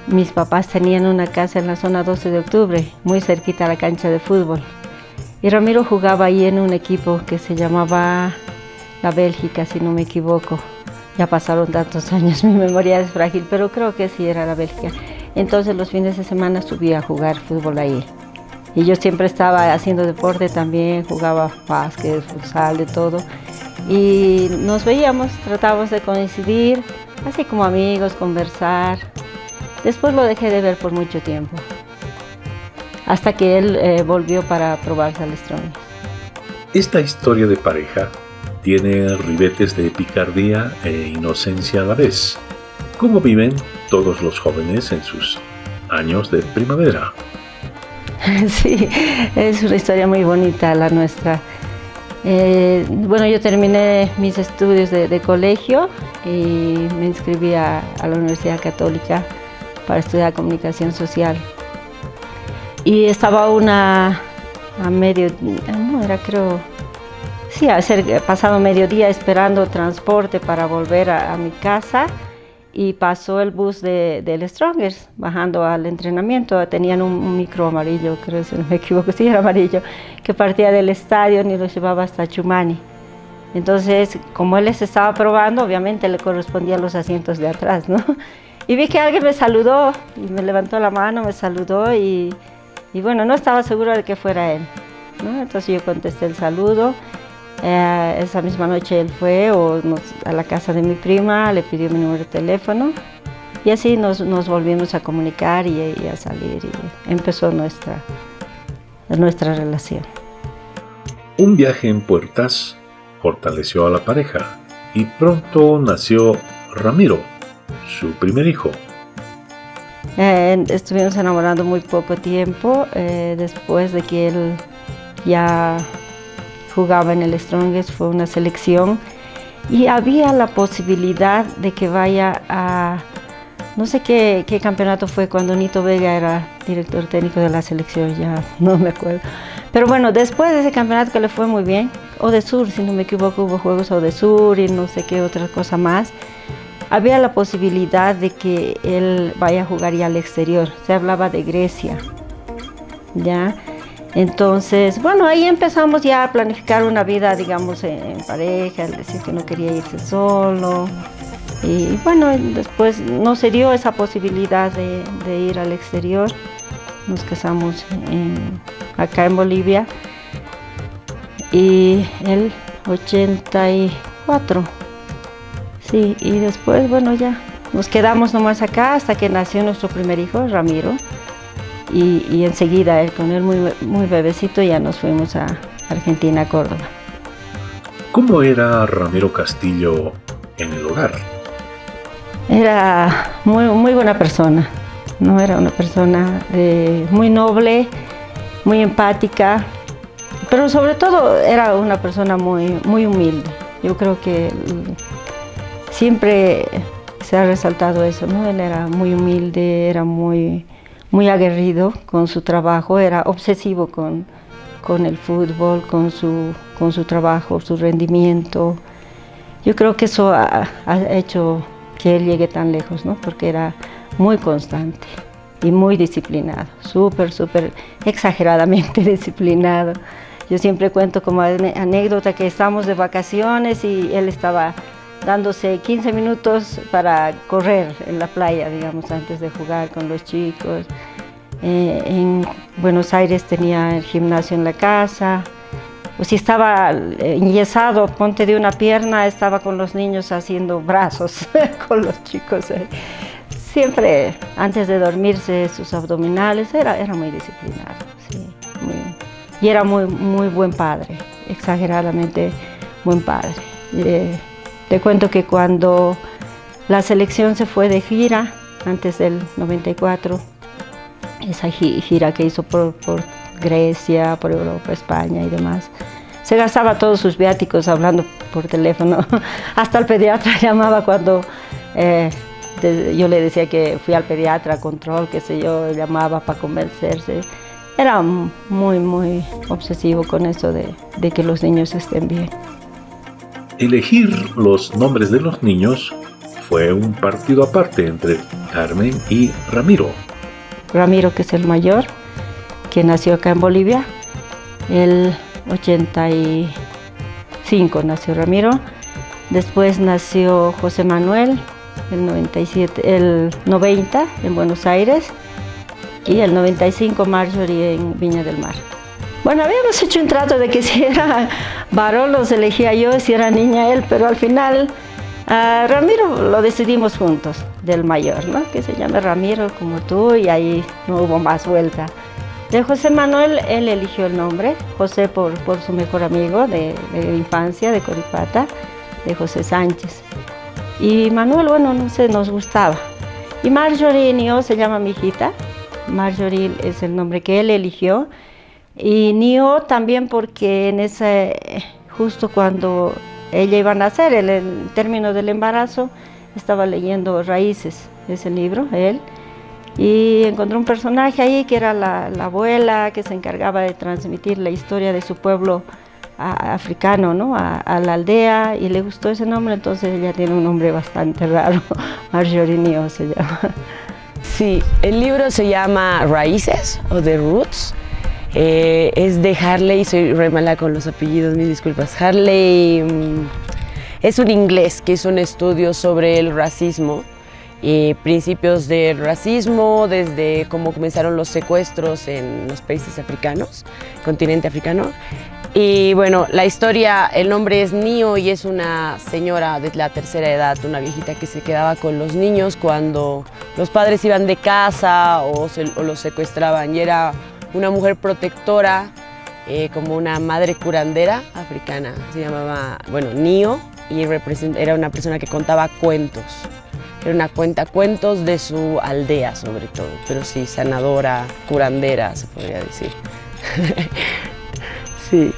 Mis papás tenían una casa en la zona 12 de octubre, muy cerquita a la cancha de fútbol. Y Ramiro jugaba ahí en un equipo que se llamaba la Bélgica, si no me equivoco. Ya pasaron tantos años, mi memoria es frágil, pero creo que sí era la Bélgica. Entonces los fines de semana subía a jugar fútbol ahí. Y yo siempre estaba haciendo deporte también, jugaba básquet, futsal, de todo. Y nos veíamos, tratábamos de coincidir, así como amigos, conversar. Después lo dejé de ver por mucho tiempo, hasta que él volvió para probarse al Strongers. Esta historia de pareja tiene ribetes de picardía e inocencia a la vez. ¿Cómo viven todos los jóvenes en sus años de primavera? Sí, es una historia muy bonita la nuestra. Bueno, yo terminé mis estudios de colegio y me inscribí a la Universidad Católica para estudiar comunicación social. Y estaba a medio, no era creo, sí, a ser pasado mediodía esperando transporte para volver a mi casa, y pasó el bus del Strongers bajando al entrenamiento. Tenían un micro amarillo, creo, si no me equivoco, sí era amarillo, que partía del estadio y lo llevaba hasta Chumani. Entonces, como él les estaba probando, obviamente le correspondían los asientos de atrás, ¿no? Y vi que alguien me saludó, y me levantó la mano, me saludó, y Y bueno, no estaba segura de que fuera él, ¿no? Entonces yo contesté el saludo. Esa misma noche él fue a la casa de mi prima, le pidió mi número de teléfono y así nos volvimos a comunicar y a salir y empezó nuestra relación. Un viaje en puertas fortaleció a la pareja y pronto nació Ramiro, su primer hijo. Estuvimos enamorando muy poco tiempo, después de que él ya jugaba en el Strongest, fue una selección y había la posibilidad de que vaya a, no sé qué campeonato fue cuando Nito Vega era director técnico de la selección, ya no me acuerdo. Pero bueno, después de ese campeonato que le fue muy bien, Odesur, si no me equivoco, hubo Juegos Odesur y no sé qué otra cosa más, había la posibilidad de que él vaya a jugar ya al exterior. Se hablaba de Grecia, ¿ya? Entonces, bueno, ahí empezamos ya a planificar una vida, digamos, en pareja, el decir que no quería irse solo. Y bueno, después no se dio esa posibilidad de ir al exterior. Nos casamos acá en Bolivia y el 84. Sí, y después, bueno, ya nos quedamos nomás acá hasta que nació nuestro primer hijo, Ramiro. Y enseguida, con él muy bebecito, ya nos fuimos a Argentina, a Córdoba. ¿Cómo era Ramiro Castillo en el hogar? Era muy buena persona, ¿no? Era una persona muy noble, muy empática, pero sobre todo era una persona muy humilde. Yo creo que siempre se ha resaltado eso, ¿no? Él era muy humilde, era muy aguerrido con su trabajo, era obsesivo con el fútbol, con su trabajo, su rendimiento. Yo creo que eso ha hecho que él llegue tan lejos, ¿no? Porque era muy constante y muy disciplinado, súper exageradamente disciplinado. Yo siempre cuento como anécdota que estamos de vacaciones y él estaba dándose 15 minutos para correr en la playa, digamos, antes de jugar con los chicos. En Buenos Aires tenía el gimnasio en la casa. O si estaba enyesado, ponte de una pierna, estaba con los niños haciendo brazos con los chicos. Siempre, antes de dormirse, sus abdominales, era muy disciplinado. Sí, y era muy buen padre, exageradamente buen padre. Te cuento que cuando la selección se fue de gira, antes del 94, esa gira que hizo por Grecia, por Europa, España y demás, se gastaba todos sus viáticos hablando por teléfono. Hasta el pediatra llamaba cuando yo le decía que fui al pediatra, control, qué sé yo, llamaba para convencerse. Era muy obsesivo con eso de que los niños estén bien. Elegir los nombres de los niños fue un partido aparte entre Carmen y Ramiro. Ramiro, que es el mayor, que nació acá en Bolivia, el 85 nació Ramiro. Después nació José Manuel, el 90 en Buenos Aires, y el 95 Marjorie en Viña del Mar. Bueno, habíamos hecho un trato de que si era varón los elegía yo, si era niña él, pero al final Ramiro lo decidimos juntos, del mayor, ¿no? Que se llame Ramiro como tú, y ahí no hubo más vuelta. De José Manuel, él eligió el nombre, José por su mejor amigo de infancia, de Coripata, de José Sánchez. Y Manuel, bueno, no sé, nos gustaba. Y Marjorie Nio se llama mi hijita. Marjorie es el nombre que él eligió. Y Nio también porque justo cuando ella iba a nacer, en el término del embarazo, estaba leyendo Raíces, ese libro, él, y encontró un personaje ahí que era la abuela que se encargaba de transmitir la historia de su pueblo africano, ¿no? a la aldea, y le gustó ese nombre, entonces ella tiene un nombre bastante raro, Marjorie Nio se llama. Sí, el libro se llama Raíces o The Roots. Es de Harley, soy re mala con los apellidos, mis disculpas. Harley es un inglés que hizo un estudio sobre el racismo principios del racismo, desde cómo comenzaron los secuestros en los países africanos, continente africano. Y bueno, la historia, el nombre es Nio y es una señora de la tercera edad, una viejita que se quedaba con los niños cuando los padres iban de casa o los secuestraban, y era una mujer protectora, como una madre curandera africana. Se llamaba, bueno, Nio, y era una persona que contaba cuentos. Era una cuentos de su aldea sobre todo, pero sí, sanadora, curandera, se podría decir. Sí.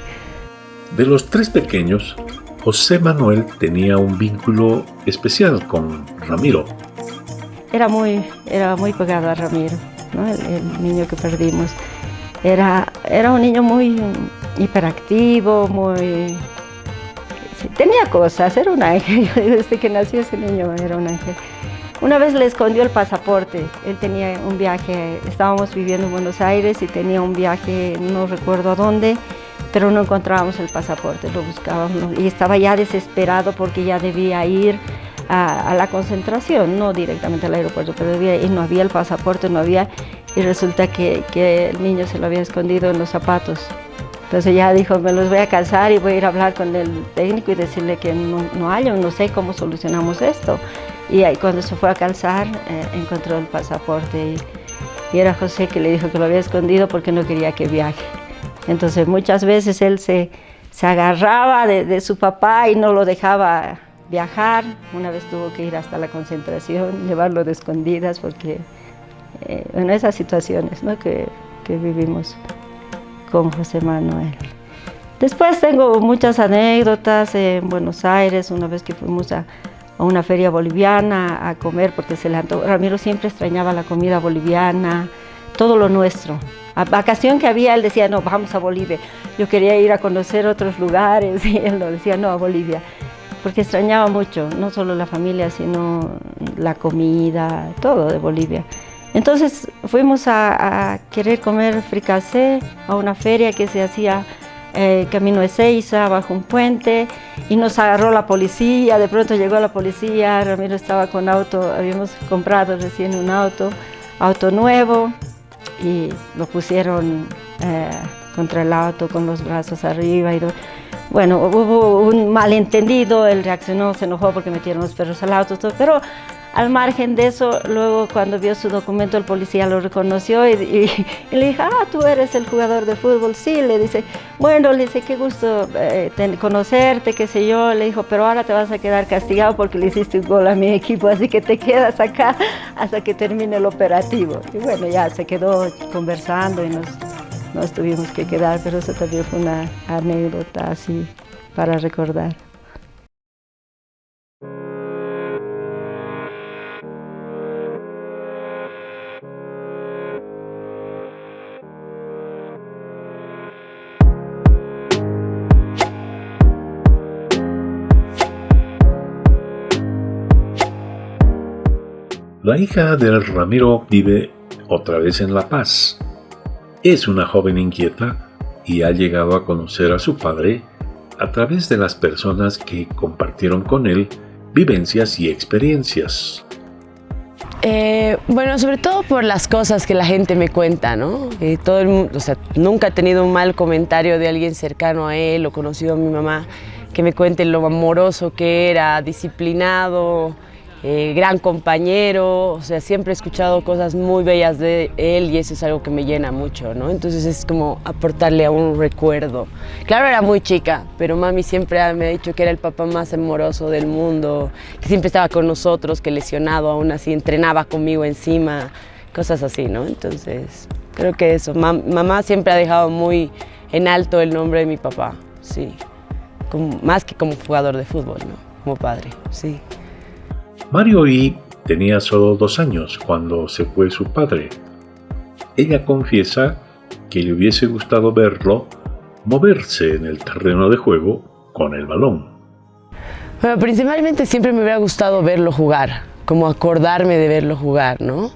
De los tres pequeños, José Manuel tenía un vínculo especial con Ramiro. Era muy pegado a Ramiro, ¿no? El niño que perdimos. Era un niño muy hiperactivo, muy... Sí, tenía cosas, era un ángel. Desde que nació ese niño era un ángel. Una vez le escondió el pasaporte. Él tenía un viaje, estábamos viviendo en Buenos Aires y tenía un viaje, no recuerdo a dónde, pero no encontrábamos el pasaporte, lo buscábamos y estaba ya desesperado porque ya debía ir a la concentración, no directamente al aeropuerto, pero debía ir, no había el pasaporte, no había, y resulta que el niño se lo había escondido en los zapatos. Entonces ya dijo, me los voy a calzar y voy a ir a hablar con el técnico y decirle que no hay, no sé cómo solucionamos esto. Y ahí cuando se fue a calzar, encontró el pasaporte y era José que le dijo que lo había escondido porque no quería que viaje. Entonces muchas veces él se agarraba de su papá y no lo dejaba viajar. Una vez tuvo que ir hasta la concentración, llevarlo de escondidas porque, bueno, esas situaciones, ¿no?, que vivimos con José Manuel. Después tengo muchas anécdotas en Buenos Aires, una vez que fuimos a una feria boliviana a comer porque Ramiro siempre extrañaba la comida boliviana, todo lo nuestro. A vacación que había, él decía, no, vamos a Bolivia. Yo quería ir a conocer otros lugares y él lo decía, no, a Bolivia. Porque extrañaba mucho, no solo la familia, sino la comida, todo de Bolivia. Entonces fuimos a querer comer fricasé a una feria que se hacía camino de Ezeiza, bajo un puente, y nos agarró la policía. De pronto llegó la policía, Ramiro estaba con auto, habíamos comprado recién un auto nuevo, y lo pusieron contra el auto con los brazos arriba. Bueno, hubo un malentendido, él reaccionó, se enojó porque metieron los perros al auto, todo, pero al margen de eso, luego cuando vio su documento el policía lo reconoció y le dijo, tú eres el jugador de fútbol. Sí, le dice, bueno, le dice, qué gusto conocerte, qué sé yo. Le dijo, pero ahora te vas a quedar castigado porque le hiciste un gol a mi equipo, así que te quedas acá hasta que termine el operativo. Y bueno, ya se quedó conversando y nos tuvimos que quedar, pero eso también fue una anécdota así para recordar. La hija de Ramiro vive otra vez en La Paz. Es una joven inquieta y ha llegado a conocer a su padre a través de las personas que compartieron con él vivencias y experiencias. Bueno, sobre todo por las cosas que la gente me cuenta, ¿no? Todo el mundo, o sea, nunca he tenido un mal comentario de alguien cercano a él o conocido a mi mamá que me cuente lo amoroso que era, disciplinado, gran compañero. O sea, siempre he escuchado cosas muy bellas de él y eso es algo que me llena mucho, ¿no? Entonces es como aportarle a un recuerdo. Claro, era muy chica, pero mami siempre me ha dicho que era el papá más amoroso del mundo, que siempre estaba con nosotros, que lesionado aún así entrenaba conmigo encima, cosas así, ¿no? Entonces creo que eso, mamá siempre ha dejado muy en alto el nombre de mi papá, sí, más que como jugador de fútbol, ¿no? Como padre, sí. Mario I tenía solo 2 años cuando se fue su padre. Ella confiesa que le hubiese gustado verlo moverse en el terreno de juego con el balón. Bueno, principalmente siempre me hubiera gustado verlo jugar, como acordarme de verlo jugar, ¿no?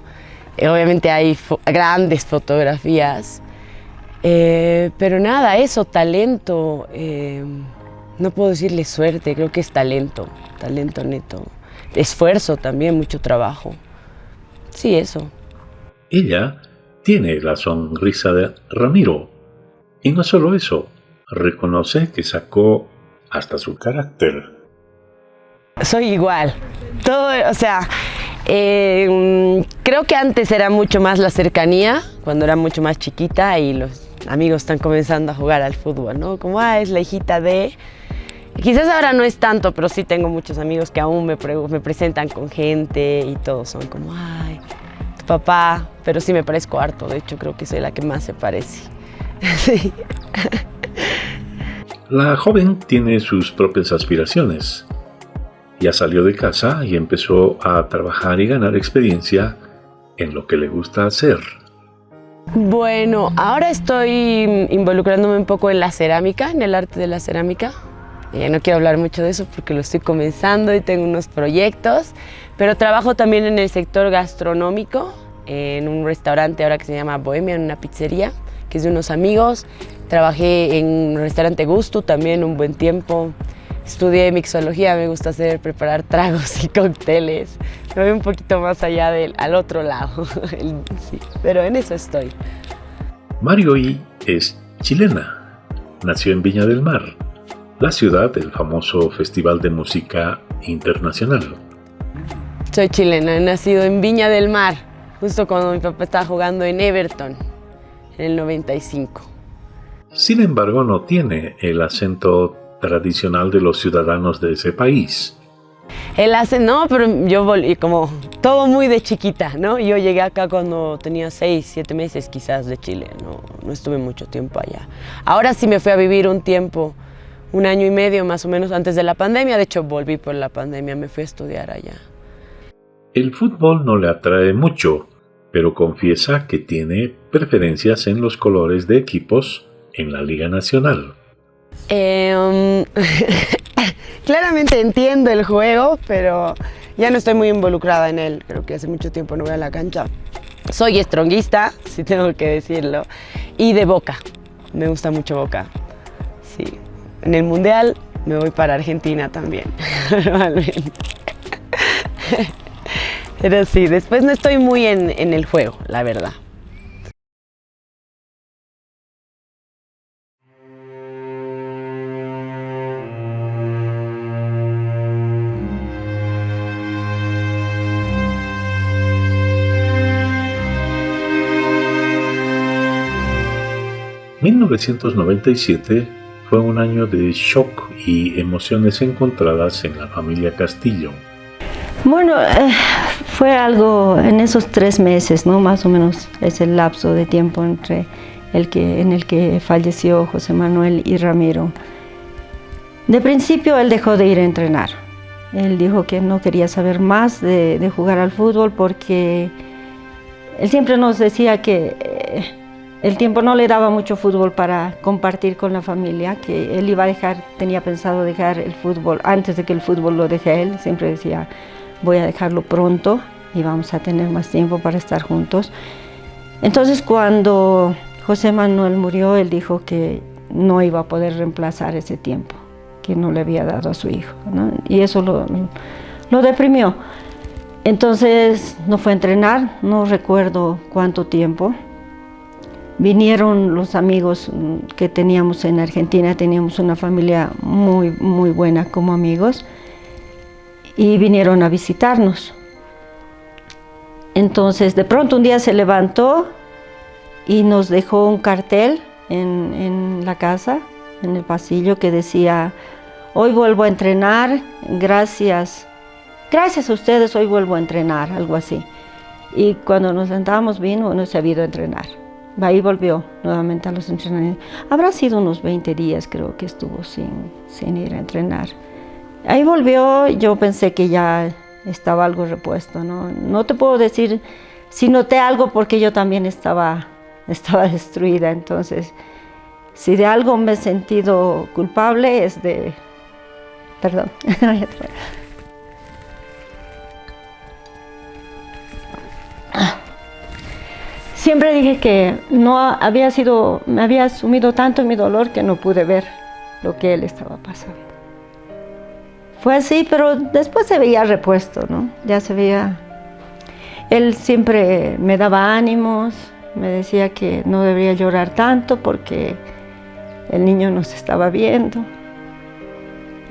Obviamente hay grandes fotografías, pero nada, eso, talento, no puedo decirle suerte, creo que es talento neto. esfuerzo también, mucho trabajo. Sí, eso. Ella tiene la sonrisa de Ramiro. Y no solo eso, reconoce que sacó hasta su carácter. Soy igual. Todo, o sea, creo que antes era mucho más la cercanía, cuando era mucho más chiquita y los amigos están comenzando a jugar al fútbol, ¿no? Como, es la hijita de... Quizás ahora no es tanto, pero sí tengo muchos amigos que aún me presentan con gente y todos son como, ay, tu papá, pero sí me parezco harto, de hecho creo que soy la que más se parece. Sí. La joven tiene sus propias aspiraciones. Ya salió de casa y empezó a trabajar y ganar experiencia en lo que le gusta hacer. Bueno, ahora estoy involucrándome un poco en la cerámica, en el arte de la cerámica. Ya no quiero hablar mucho de eso porque lo estoy comenzando y tengo unos proyectos, pero trabajo también en el sector gastronómico, en un restaurante ahora que se llama Bohemia, en una pizzería, que es de unos amigos. Trabajé en un restaurante Gusto también un buen tiempo. Estudié mixología, me gusta preparar tragos y cócteles. Me voy un poquito más allá al otro lado, sí, pero en eso estoy. Marioy es chilena. Nació en Viña del Mar, la ciudad del famoso Festival de Música Internacional. Soy chilena, he nacido en Viña del Mar, justo cuando mi papá estaba jugando en Everton, en el 95. Sin embargo, no tiene el acento tradicional de los ciudadanos de ese país. No, pero yo volví como todo muy de chiquita, ¿no? Yo llegué acá cuando tenía 6, 7 meses quizás de Chile, no estuve mucho tiempo allá. Ahora sí me fui a vivir un tiempo, 1 año y medio más o menos antes de la pandemia, de hecho volví por la pandemia, me fui a estudiar allá. El fútbol no le atrae mucho, pero confiesa que tiene preferencias en los colores de equipos en la Liga Nacional. Claramente entiendo el juego, pero ya no estoy muy involucrada en él. Creo que hace mucho tiempo no voy a la cancha. Soy stronguista, si tengo que decirlo, y de Boca. Me gusta mucho Boca. Sí. En el Mundial me voy para Argentina también. Pero sí, después no estoy muy en el juego, la verdad. En 1997 fue un año de shock y emociones encontradas en la familia Castillo. Bueno, fue algo en esos 3 meses, ¿no? Más o menos es el lapso de tiempo en el que falleció José Manuel y Ramiro. De principio él dejó de ir a entrenar. Él dijo que no quería saber más de jugar al fútbol porque él siempre nos decía que el tiempo no le daba mucho fútbol para compartir con la familia, que él tenía pensado dejar el fútbol antes de que el fútbol lo deje a él. Siempre decía, voy a dejarlo pronto y vamos a tener más tiempo para estar juntos. Entonces cuando José Manuel murió, él dijo que no iba a poder reemplazar ese tiempo que no le había dado a su hijo, ¿no? Y eso lo deprimió. Entonces no fue a entrenar, no recuerdo cuánto tiempo. Vinieron los amigos que teníamos en Argentina, teníamos una familia muy, muy buena como amigos, y vinieron a visitarnos. Entonces, de pronto un día se levantó y nos dejó un cartel en la casa, en el pasillo, que decía, hoy vuelvo a entrenar, gracias a ustedes, hoy vuelvo a entrenar, algo así. Y cuando nos sentábamos vino, no se había ido a entrenar. Ahí volvió nuevamente a los entrenamientos. Habrá sido unos 20 días, creo que estuvo sin ir a entrenar. Ahí volvió, yo pensé que ya estaba algo repuesto, ¿no? No te puedo decir si noté algo porque yo también estaba destruida. Entonces, si de algo me he sentido culpable es de... Perdón. Siempre dije que me había asumido tanto en mi dolor que no pude ver lo que él estaba pasando. fue así, pero después se veía repuesto, ¿no? Ya se veía. Él siempre me daba ánimos, me decía que no debería llorar tanto porque el niño nos estaba viendo.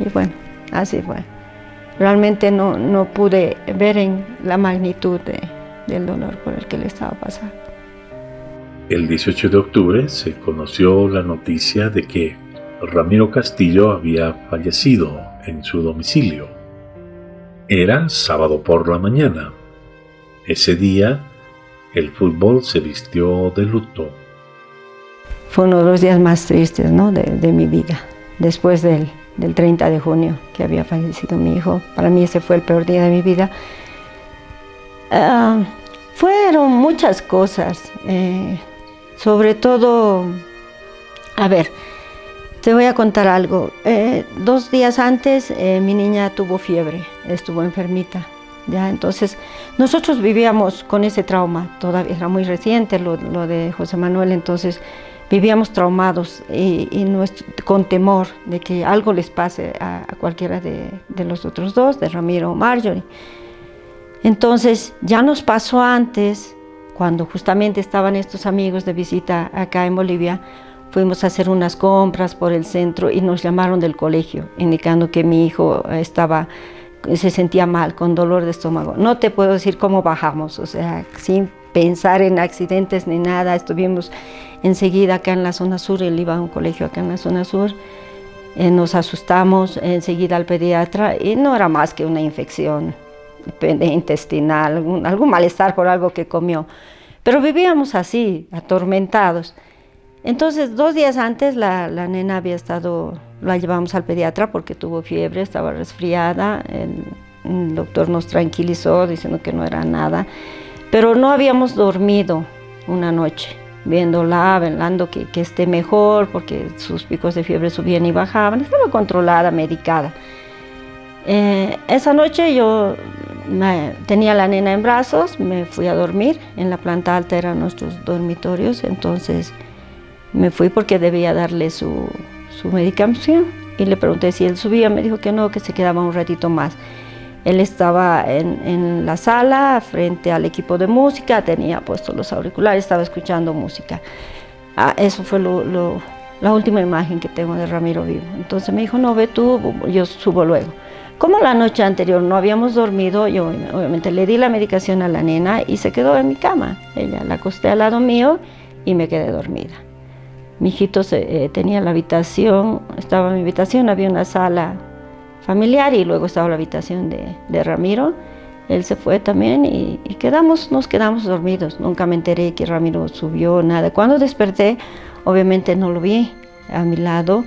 Y bueno, así fue. Realmente no pude ver en la magnitud del dolor por el que le estaba pasando. El 18 de octubre se conoció la noticia de que Ramiro Castillo había fallecido en su domicilio. Era sábado por la mañana. Ese día, el fútbol se vistió de luto. Fue uno de los días más tristes, ¿no? de mi vida, después del 30 de junio que había fallecido mi hijo. Para mí ese fue el peor día de mi vida. Fueron muchas cosas, sobre todo, a ver, te voy a contar algo. 2 días antes mi niña tuvo fiebre, estuvo enfermita. Ya, entonces nosotros vivíamos con ese trauma, todavía era muy reciente lo de José Manuel, entonces vivíamos traumados con temor de que algo les pase a cualquiera de los otros dos, de Ramiro o Marjorie. Entonces ya nos pasó antes, cuando justamente estaban estos amigos de visita acá en Bolivia, fuimos a hacer unas compras por el centro y nos llamaron del colegio, indicando que mi hijo se sentía mal, con dolor de estómago. No te puedo decir cómo bajamos, o sea, sin pensar en accidentes ni nada. Estuvimos enseguida acá en la zona sur, él iba a un colegio acá en la zona sur. Nos asustamos enseguida al pediatra y no era más que una infección intestinal, algún malestar por algo que comió. Pero vivíamos así, atormentados. Entonces, 2 días antes la nena la llevamos al pediatra porque tuvo fiebre, estaba resfriada. El doctor nos tranquilizó diciendo que no era nada. Pero no habíamos dormido una noche, viéndola, velando que esté mejor, porque sus picos de fiebre subían y bajaban. Estaba controlada, medicada. Esa noche yo tenía a la nena en brazos, me fui a dormir. En la planta alta eran nuestros dormitorios, entonces me fui porque debía darle su medicación. Y le pregunté si él subía, me dijo que no, que se quedaba un ratito más. Él estaba en la sala, frente al equipo de música, tenía puestos los auriculares, estaba escuchando música. Eso fue la última imagen que tengo de Ramiro vivo. Entonces me dijo, no, ve tú, yo subo luego. Como la noche anterior no habíamos dormido, yo obviamente le di la medicación a la nena y se quedó en mi cama. Ella la acosté al lado mío y me quedé dormida. Mi hijito tenía la habitación, estaba en mi habitación, había una sala familiar y luego estaba la habitación de Ramiro. Él se fue también y nos quedamos dormidos. Nunca me enteré que Ramiro subió, nada. Cuando desperté, obviamente no lo vi a mi lado.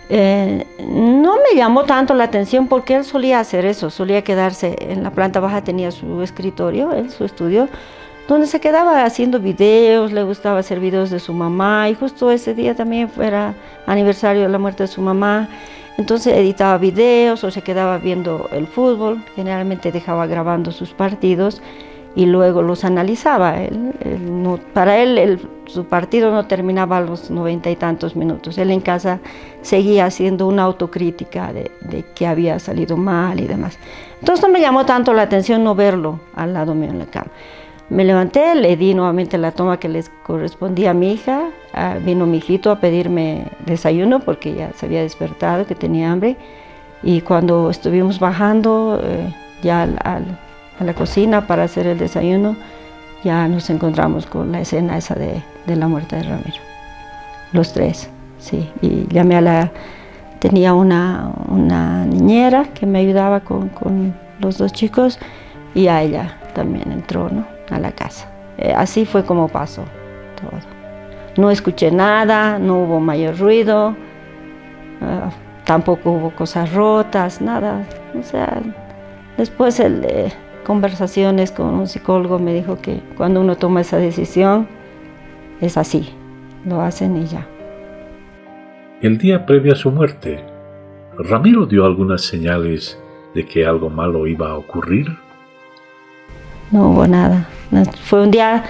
No me llamó tanto la atención porque él solía hacer eso, solía quedarse en la planta baja, tenía su escritorio, su estudio, donde se quedaba haciendo videos, le gustaba hacer videos de su mamá y justo ese día también era aniversario de la muerte de su mamá. Entonces editaba videos o se quedaba viendo el fútbol, generalmente dejaba grabando sus partidos y luego los analizaba. Para él su partido no terminaba a los 90 y tantos minutos. Él en casa seguía haciendo una autocrítica de que había salido mal y demás. Entonces no me llamó tanto la atención no verlo al lado mío en la cama. Me levanté, le di nuevamente la toma que les correspondía a mi hija. Vino mi hijito a pedirme desayuno porque ya se había despertado, que tenía hambre. Y cuando estuvimos bajando ya a la cocina para hacer el desayuno, ya nos encontramos con la escena esa de la muerte de Ramiro. Los 3, sí. Y llamé tenía una niñera que me ayudaba con los 2 chicos y a ella también entró, ¿no?, a la casa. Así fue como pasó todo. No escuché nada, no hubo mayor ruido, tampoco hubo cosas rotas, nada. O sea, después conversaciones con un psicólogo me dijo que cuando uno toma esa decisión es así, lo hacen y ya. El día previo a su muerte, ¿Ramiro dio algunas señales de que algo malo iba a ocurrir? No hubo nada. Fue un día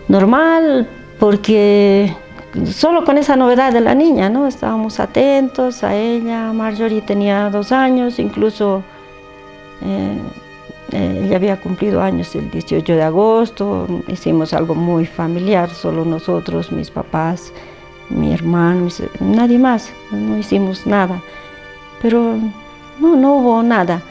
normal porque solo con esa novedad de la niña, ¿no? Estábamos atentos a ella. Marjorie tenía 2 años, incluso ella había cumplido años el 18 de agosto. Hicimos algo muy familiar, solo nosotros, mis papás, mi hermano, nadie más. No hicimos nada, pero no hubo nada.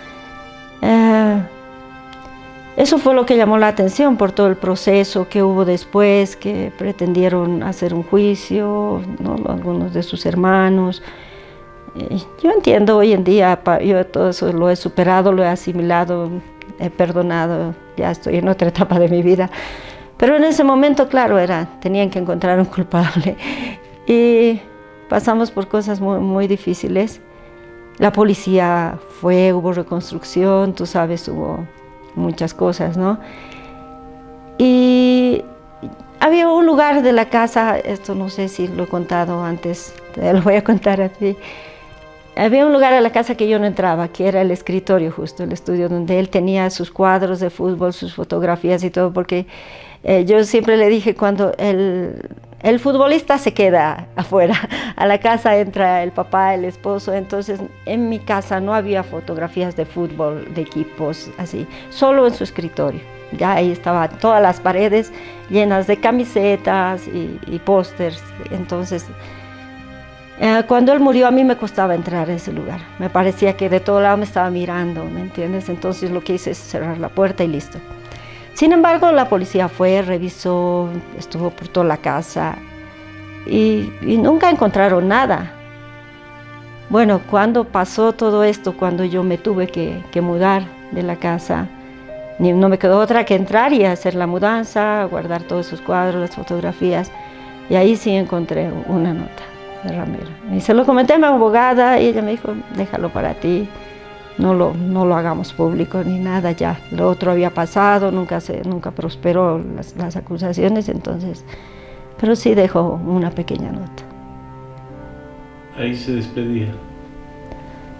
Eso fue lo que llamó la atención por todo el proceso que hubo después, que pretendieron hacer un juicio, ¿no? Algunos de sus hermanos. Yo entiendo hoy en día, yo todo eso lo he superado, lo he asimilado, he perdonado, ya estoy en otra etapa de mi vida. Pero en ese momento, claro, tenían que encontrar un culpable. Y pasamos por cosas muy, muy difíciles. La policía hubo reconstrucción, tú sabes, hubo muchas cosas, ¿no? Y había un lugar de la casa, esto no sé si lo he contado antes, te lo voy a contar a ti. Había un lugar de la casa que yo no entraba, que era el escritorio justo, el estudio donde él tenía sus cuadros de fútbol, sus fotografías y todo, porque yo siempre le dije, cuando el futbolista se queda afuera, a la casa entra el papá, el esposo. Entonces en mi casa no había fotografías de fútbol, de equipos, así, solo en su escritorio. Ya ahí estaban todas las paredes llenas de camisetas y pósters. Entonces, cuando él murió, a mí me costaba entrar a ese lugar. Me parecía que de todo lado me estaba mirando, ¿me entiendes? Entonces lo que hice es cerrar la puerta y listo. Sin embargo, la policía revisó, estuvo por toda la casa y nunca encontraron nada. Bueno, cuando pasó todo esto, cuando yo me tuve que mudar de la casa, no me quedó otra que entrar y hacer la mudanza, guardar todos esos cuadros, las fotografías, y ahí sí encontré una nota de Ramiro. Y se lo comenté a mi abogada y ella me dijo, déjalo para ti. No lo hagamos público ni nada ya. Lo otro había pasado, nunca prosperó las acusaciones, entonces. Pero sí dejó una pequeña nota. Ahí se despedía.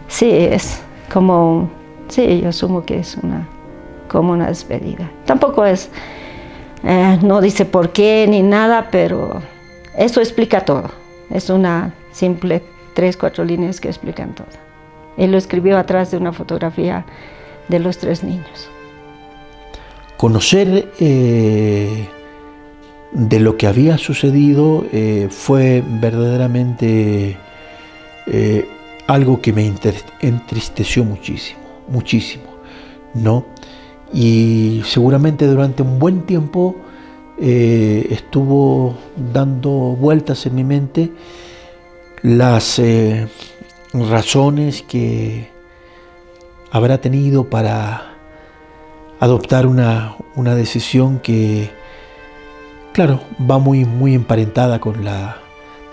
Sí, es como, sí, yo asumo que es como una despedida. Tampoco es, no dice por qué ni nada, pero eso explica todo. Es una simple 3-4 líneas que explican todo. Él lo escribió atrás de una fotografía de los 3 niños. Conocer de lo que había sucedido fue verdaderamente algo que me entristeció muchísimo, ¿no? Y seguramente durante un buen tiempo estuvo dando vueltas en mi mente las razones que habrá tenido para adoptar una decisión que, claro, va muy emparentada con la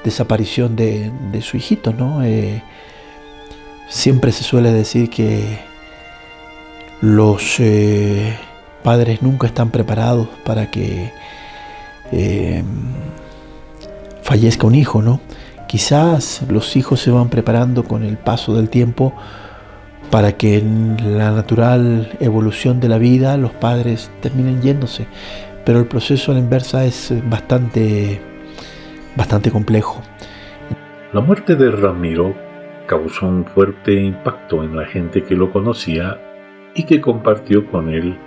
desaparición de su hijito, ¿no? Siempre se suele decir que los padres nunca están preparados para que fallezca un hijo, ¿no? Quizás los hijos se van preparando con el paso del tiempo para que en la natural evolución de la vida los padres terminen yéndose, pero el proceso a la inversa es bastante complejo. La muerte de Ramiro causó un fuerte impacto en la gente que lo conocía y que compartió con él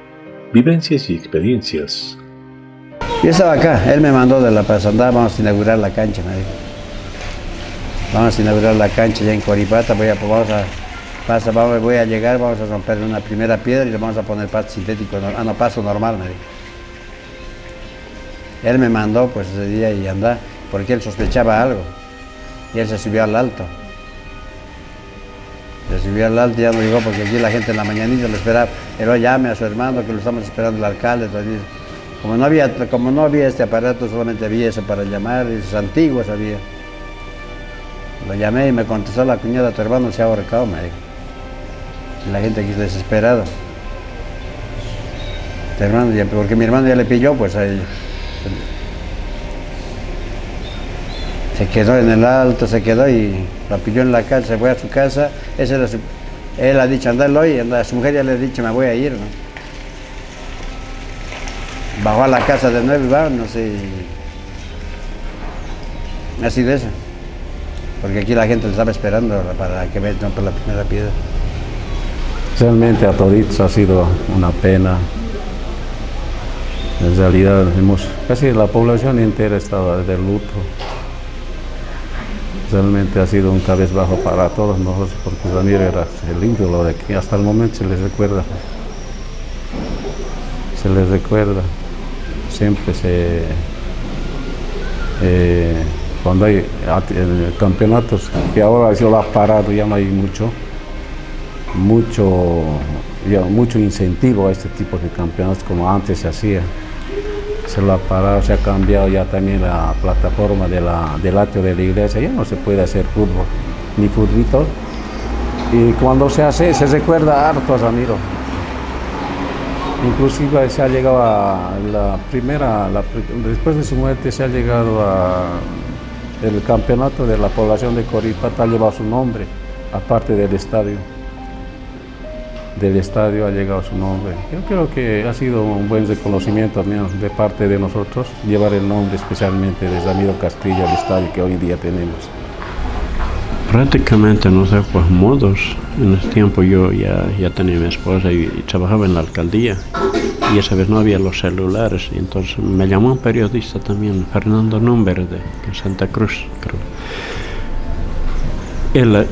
vivencias y experiencias. Yo estaba acá, él me mandó de La Paz, vamos a inaugurar la cancha, me dijo. Vamos a inaugurar la cancha ya en Coripata, voy a llegar, vamos a romper una primera piedra y le vamos a poner pasto sintético, pasto normal, me dijo. Él me mandó pues ese día y anda, porque él sospechaba algo. Y él se subió al alto. Y ya no llegó porque aquí la gente en la mañanita lo esperaba. Pero llame a su hermano que lo estamos esperando el alcalde. Entonces, como no había este aparato, solamente había eso para llamar, y esos antiguos había. Lo llamé y me contestó la cuñada, tu hermano se ha ahorcado, me dijo. Y la gente aquí está desesperado. Porque mi hermano ya le pilló, pues a ella. Se quedó en el alto, y la pilló en la casa, se fue a su casa. Él ha dicho, andalo hoy, su mujer ya le ha dicho, me voy a ir, ¿no? Bajó a la casa de nuevo y va, no sé. Ha sido eso. Porque aquí la gente lo estaba esperando para que me rompa la primera piedra. Realmente a toditos ha sido una pena. En realidad casi la población entera estaba de luto. Realmente ha sido un cabizbajo para todos nosotros porque Ramiro era el ídolo de aquí. Hasta el momento se les recuerda. Se les recuerda. Siempre cuando hay campeonatos que ahora se lo ha parado, ya no hay mucho incentivo a este tipo de campeonatos como antes se hacía. Se lo ha parado, se ha cambiado ya también la plataforma del atrio de la iglesia, ya no se puede hacer fútbol, ni fútbol. Y cuando se hace, se recuerda harto a Ramiro. Inclusive se ha llegado a después de su muerte se ha llegado a el campeonato de la población de Coripata ha llevado su nombre, aparte del estadio. Del estadio ha llegado su nombre. Yo creo que ha sido un buen reconocimiento también de parte de nosotros, llevar el nombre especialmente de Ramiro Castillo al estadio que hoy en día tenemos. Prácticamente nos dejó mudos. En ese tiempo yo ya tenía mi esposa y trabajaba en la alcaldía. Y esa vez no había los celulares. Y entonces me llamó un periodista también, Fernando Númber, de Santa Cruz, creo.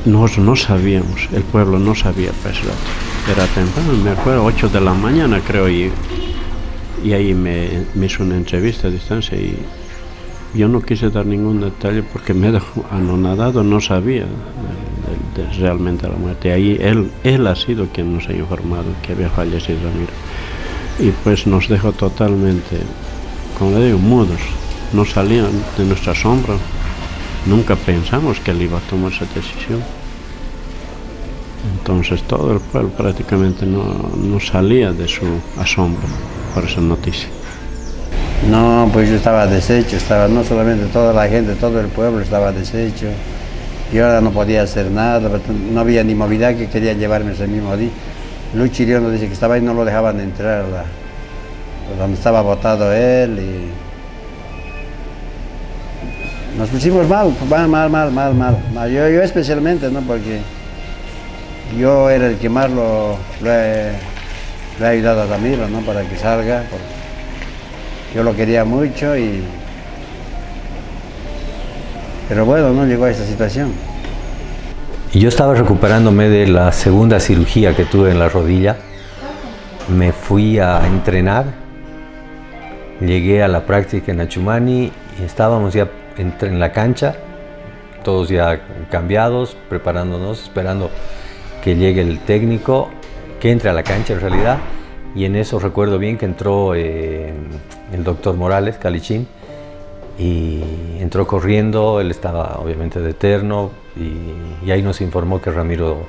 Nosotros no sabíamos, el pueblo no sabía pues, era temprano, me acuerdo, 8 de la mañana creo, y ahí me hizo una entrevista a distancia y yo no quise dar ningún detalle porque me dejó anonadado, no sabía realmente la muerte. Y ahí él ha sido quien nos ha informado que había fallecido Ramiro. Y pues nos dejó totalmente, como le digo, mudos, no salían de nuestra sombra. Nunca pensamos que él iba a tomar esa decisión. Entonces todo el pueblo prácticamente no salía de su asombro por esa noticia. No, pues yo estaba deshecho, no solamente toda la gente, todo el pueblo estaba deshecho. Yo ahora no podía hacer nada, no había ni movilidad que quería llevarme ese mismo día. Luis Chirión nos dice que estaba ahí, no lo dejaban entrar donde estaba botado él y nos pusimos mal. Yo especialmente, ¿no? Porque yo era el que más le he ayudado a Ramiro, ¿no? Para que salga, porque yo lo quería mucho pero bueno, no llegó a esta situación. Y yo estaba recuperándome de la segunda cirugía que tuve en la rodilla. Me fui a entrenar, llegué a la práctica en Achumani y estábamos ya en la cancha, todos ya cambiados, preparándonos, esperando que llegue el técnico, que entre a la cancha en realidad. Y en eso recuerdo bien que entró el doctor Morales, Calichín, y entró corriendo, él estaba obviamente de terno y ahí nos informó que Ramiro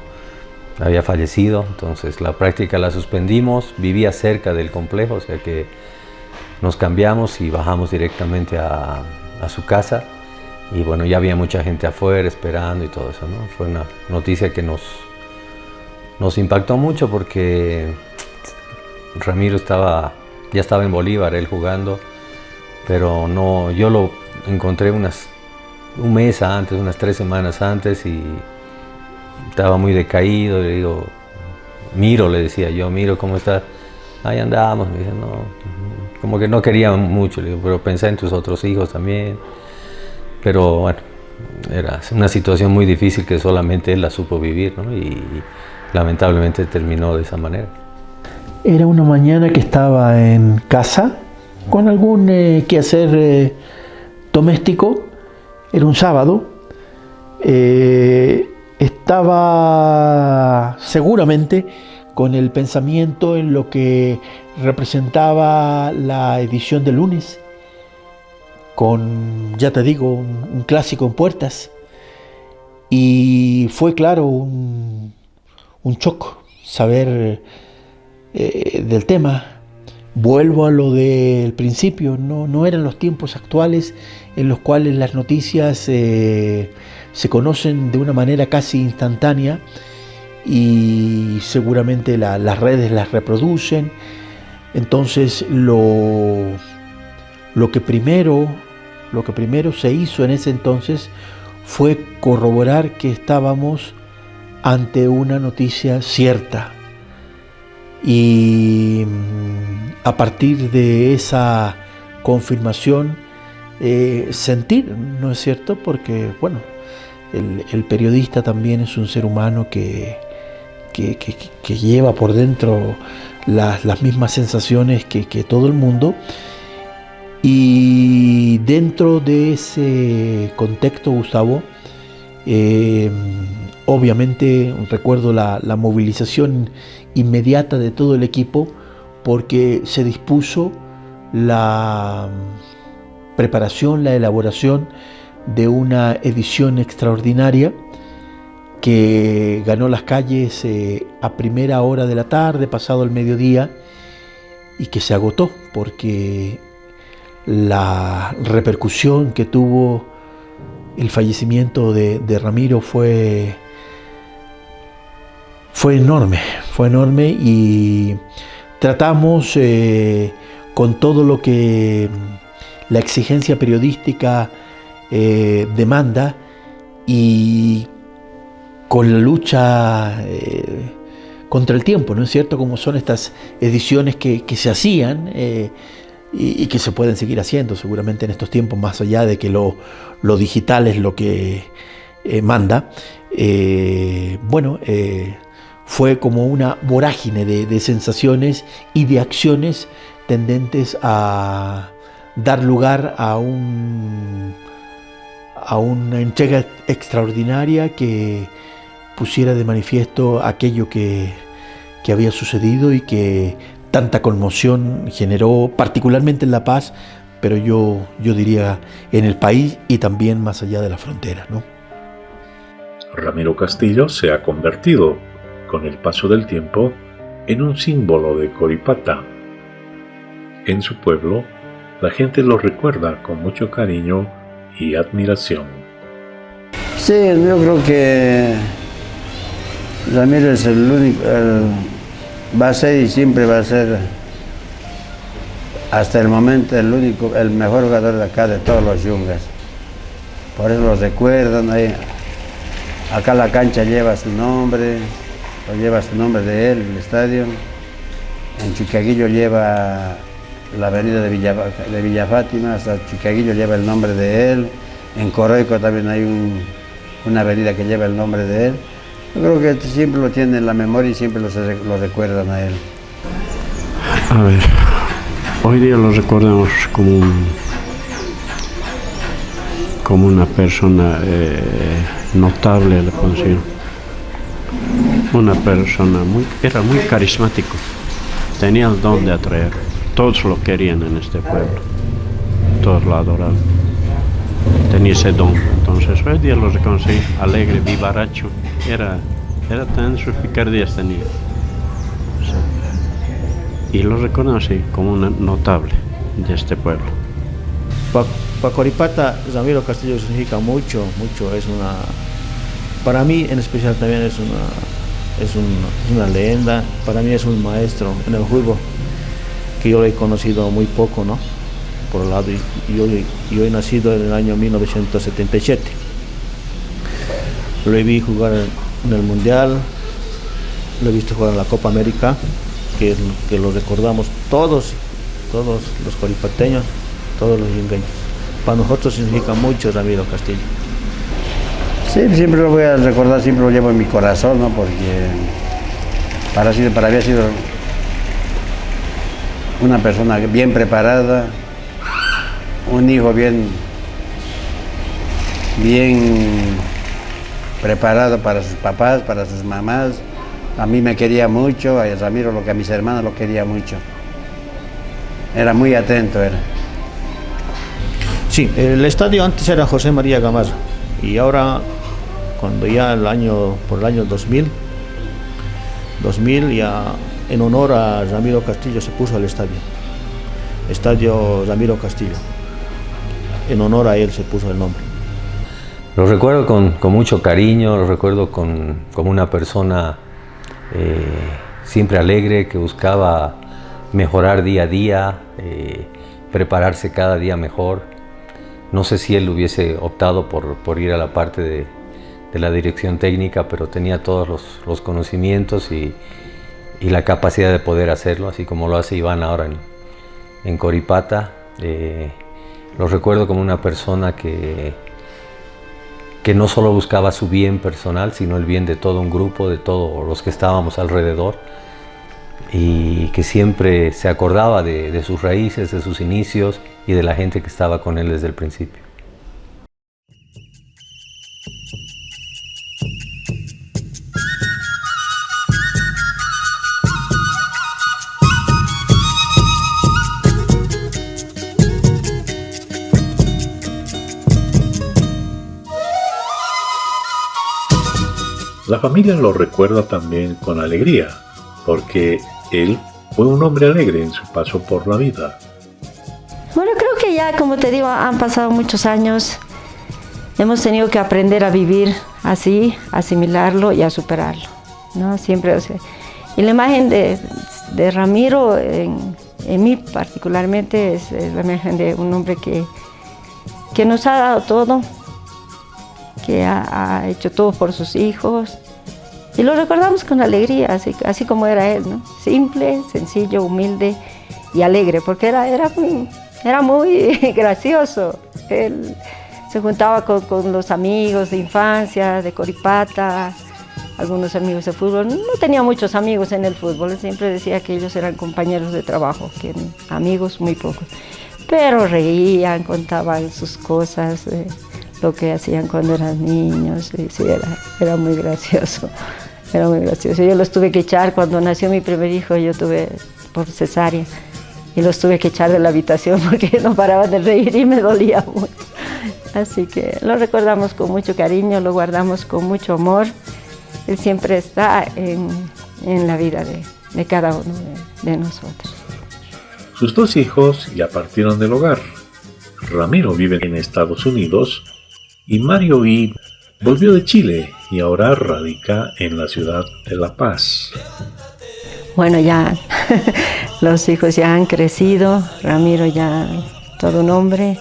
había fallecido. Entonces la práctica la suspendimos, vivía cerca del complejo, o sea que nos cambiamos y bajamos directamente a su casa y bueno, ya había mucha gente afuera esperando y todo eso, ¿no? Fue una noticia que nos impactó mucho porque Ramiro ya estaba en Bolívar, él jugando, pero no, yo lo encontré un mes antes, unas 3 semanas antes y estaba muy decaído. Le digo, Miro, le decía yo, Miro, ¿cómo estás? Ahí andamos. Me dice, no, como que no quería mucho, le digo, pero pensé en tus otros hijos también. Pero bueno, era una situación muy difícil que solamente él la supo vivir, ¿no? Y lamentablemente terminó de esa manera. Era una mañana que estaba en casa con algún quehacer doméstico, era un sábado, estaba seguramente con el pensamiento en lo que representaba la edición de lunes, con, ya te digo, un clásico en puertas, y fue claro un shock saber del tema. Vuelvo a lo del principio, no eran los tiempos actuales en los cuales las noticias se conocen de una manera casi instantánea y seguramente las redes las reproducen. Entonces lo que primero lo que primero se hizo en ese entonces fue corroborar que estábamos ante una noticia cierta. Y a partir de esa confirmación, sentir, ¿no es cierto? Porque, bueno, el periodista también es un ser humano que lleva por dentro las mismas sensaciones que todo el mundo. Y dentro de ese contexto, Gustavo, obviamente recuerdo la movilización inmediata de todo el equipo, porque se dispuso la preparación, la elaboración de una edición extraordinaria que ganó las calles a primera hora de la tarde, pasado el mediodía, y que se agotó porque la repercusión que tuvo el fallecimiento de Ramiro fue enorme, y tratamos con todo lo que la exigencia periodística demanda y con la lucha contra el tiempo, ¿no es cierto? Como son estas ediciones que se hacían y que se pueden seguir haciendo seguramente en estos tiempos, más allá de que lo digital es lo que manda. Fue como una vorágine de sensaciones y de acciones tendentes a dar lugar a una entrega extraordinaria que pusiera de manifiesto aquello que había sucedido y que tanta conmoción generó, particularmente en La Paz, pero yo diría en el país y también más allá de la frontera, ¿no? Ramiro Castillo se ha convertido, con el paso del tiempo, en un símbolo de Coripata. En su pueblo, la gente lo recuerda con mucho cariño y admiración. Sí, yo creo que Ramiro es el único, va a ser y siempre va a ser hasta el momento el mejor jugador de acá, de todos los Yungas. Por eso lo recuerdan ahí. Acá la cancha lleva su nombre, lleva su nombre de él, el estadio. En Chicaguillo lleva la avenida de Villa Fátima, hasta Chicaguillo lleva el nombre de él. En Coroico también hay una avenida que lleva el nombre de él. Yo creo que siempre lo tienen en la memoria y siempre lo recuerdan a él. A ver, hoy día lo recordamos como una persona notable, le puedo decir. Una persona era muy carismático, tenía el don de atraer. Todos lo querían en este pueblo, todos lo adoraban. Tenía ese don, entonces hoy día lo reconocí, alegre, vivaracho, era tan sus picardías tenía. Y lo reconocí como un notable de este pueblo. Para Coripata, Ramiro Castillo significa mucho, para mí en especial también es una leyenda, para mí es un maestro en el juego, que yo lo he conocido muy poco, ¿no? Por un lado, yo he nacido en el año 1977. Lo vi jugar en el Mundial, lo he visto jugar en la Copa América, que lo recordamos todos los coripateños, todos los yungueños. Para nosotros significa mucho Ramiro Castillo. Sí, siempre lo voy a recordar, siempre lo llevo en mi corazón, ¿no? Porque para mí ha sido una persona bien preparada, un hijo bien preparado para sus papás, para sus mamás. A mí me quería mucho, a Ramiro a mis hermanos lo quería mucho. Era muy atento, era. Sí, el estadio antes era José María Gamarra y ahora, cuando ya por el año 2000 ya en honor a Ramiro Castillo se puso el estadio Ramiro Castillo. En honor a él se puso el nombre. Lo recuerdo con mucho cariño, lo recuerdo como una persona siempre alegre, que buscaba mejorar día a día, prepararse cada día mejor. No sé si él hubiese optado por ir a la parte de la dirección técnica, pero tenía todos los conocimientos y la capacidad de poder hacerlo, así como lo hace Iván ahora en Coripata. Lo recuerdo como una persona que no solo buscaba su bien personal, sino el bien de todo un grupo, de todos los que estábamos alrededor, y que siempre se acordaba de sus raíces, de sus inicios y de la gente que estaba con él desde el principio. La familia lo recuerda también con alegría, porque él fue un hombre alegre en su paso por la vida. Bueno, creo que ya, como te digo, han pasado muchos años. Hemos tenido que aprender a vivir así, asimilarlo y a superarlo, ¿no? Siempre, o sea, y la imagen de Ramiro, en mí particularmente, es la imagen de un hombre que nos ha dado todo, que ha hecho todo por sus hijos, y lo recordamos con alegría, así como era él, ¿no? Simple, sencillo, humilde y alegre, porque era muy gracioso. Él se juntaba con los amigos de infancia, de Coripata, algunos amigos de fútbol. No tenía muchos amigos en el fútbol, él siempre decía que ellos eran compañeros de trabajo, que amigos muy pocos. Pero reían, contaban sus cosas, lo que hacían cuando eran niños, y sí, era muy gracioso, era muy gracioso. Yo los tuve que echar cuando nació mi primer hijo, yo tuve por cesárea, y los tuve que echar de la habitación porque no paraban de reír y me dolía mucho. Así que lo recordamos con mucho cariño, lo guardamos con mucho amor. Él siempre está en la vida de cada uno de nosotros. Sus dos hijos ya partieron del hogar. Ramiro vive en Estados Unidos y Mario I volvió de Chile y ahora radica en la ciudad de La Paz. Bueno, ya los hijos ya han crecido, Ramiro ya todo un hombre,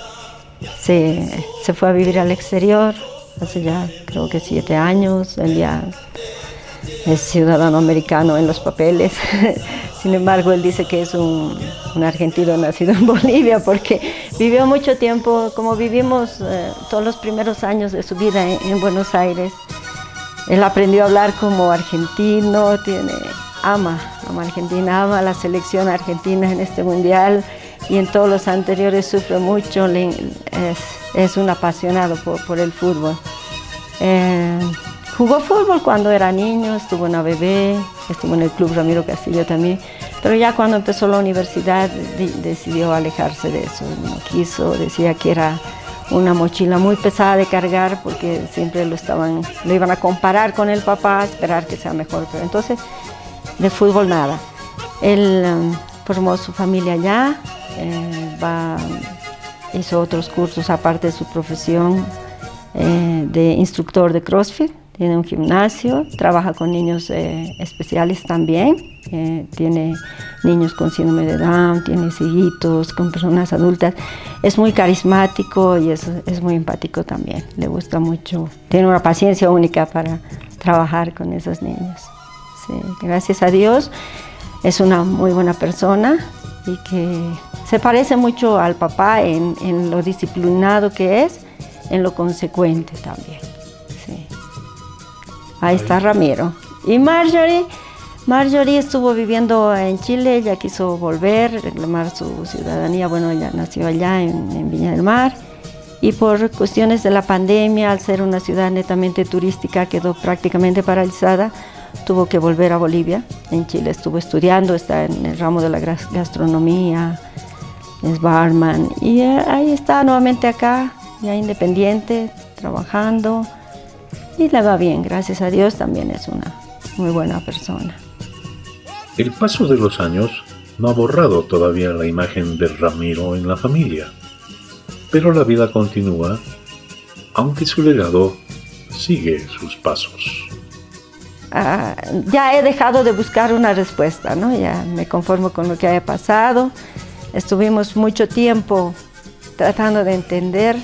se fue a vivir al exterior hace ya creo que 7 años, él ya es ciudadano americano en los papeles. Sin embargo, él dice que es un argentino nacido en Bolivia porque vivió mucho tiempo, como vivimos todos los primeros años de su vida en Buenos Aires. Él aprendió a hablar como argentino, ama Argentina, ama la selección argentina en este mundial y en todos los anteriores sufre mucho, es un apasionado por el fútbol. Jugó fútbol cuando era niño, estuvo en ABB, estuvo en el Club Ramiro Castillo también, pero ya cuando empezó la universidad decidió alejarse de eso, no quiso, decía que era una mochila muy pesada de cargar porque siempre lo iban a comparar con el papá, esperar que sea mejor, pero entonces de fútbol nada. Él formó su familia allá, hizo otros cursos aparte de su profesión de instructor de CrossFit, tiene un gimnasio, trabaja con niños especiales también, tiene niños con síndrome de Down, tiene cieguitos, con personas adultas, es muy carismático y es muy empático también, le gusta mucho, tiene una paciencia única para trabajar con esos niños. Sí, gracias a Dios es una muy buena persona y que se parece mucho al papá en lo disciplinado que es, en lo consecuente también. Sí. Ahí está Ramiro. Y Marjorie estuvo viviendo en Chile, ella quiso volver, reclamar su ciudadanía, bueno, ella nació allá en Viña del Mar, y por cuestiones de la pandemia, al ser una ciudad netamente turística, quedó prácticamente paralizada, tuvo que volver a Bolivia. En Chile estuvo estudiando, está en el ramo de la gastronomía, es barman, y ahí está nuevamente acá, ya independiente, trabajando, y le va bien, gracias a Dios, también es una muy buena persona. El paso de los años no ha borrado todavía la imagen de Ramiro en la familia, pero la vida continúa, aunque su legado sigue sus pasos. Ya he dejado de buscar una respuesta, ¿no? Ya me conformo con lo que haya pasado. Estuvimos mucho tiempo tratando de entender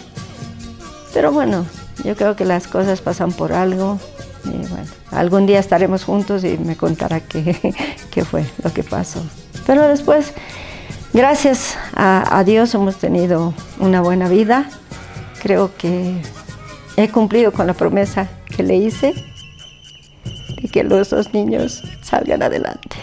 Pero bueno, yo creo que las cosas pasan por algo. Y bueno, algún día estaremos juntos y me contará qué fue lo que pasó. Pero después, gracias a Dios hemos tenido una buena vida. Creo que he cumplido con la promesa que le hice de que los dos niños salgan adelante.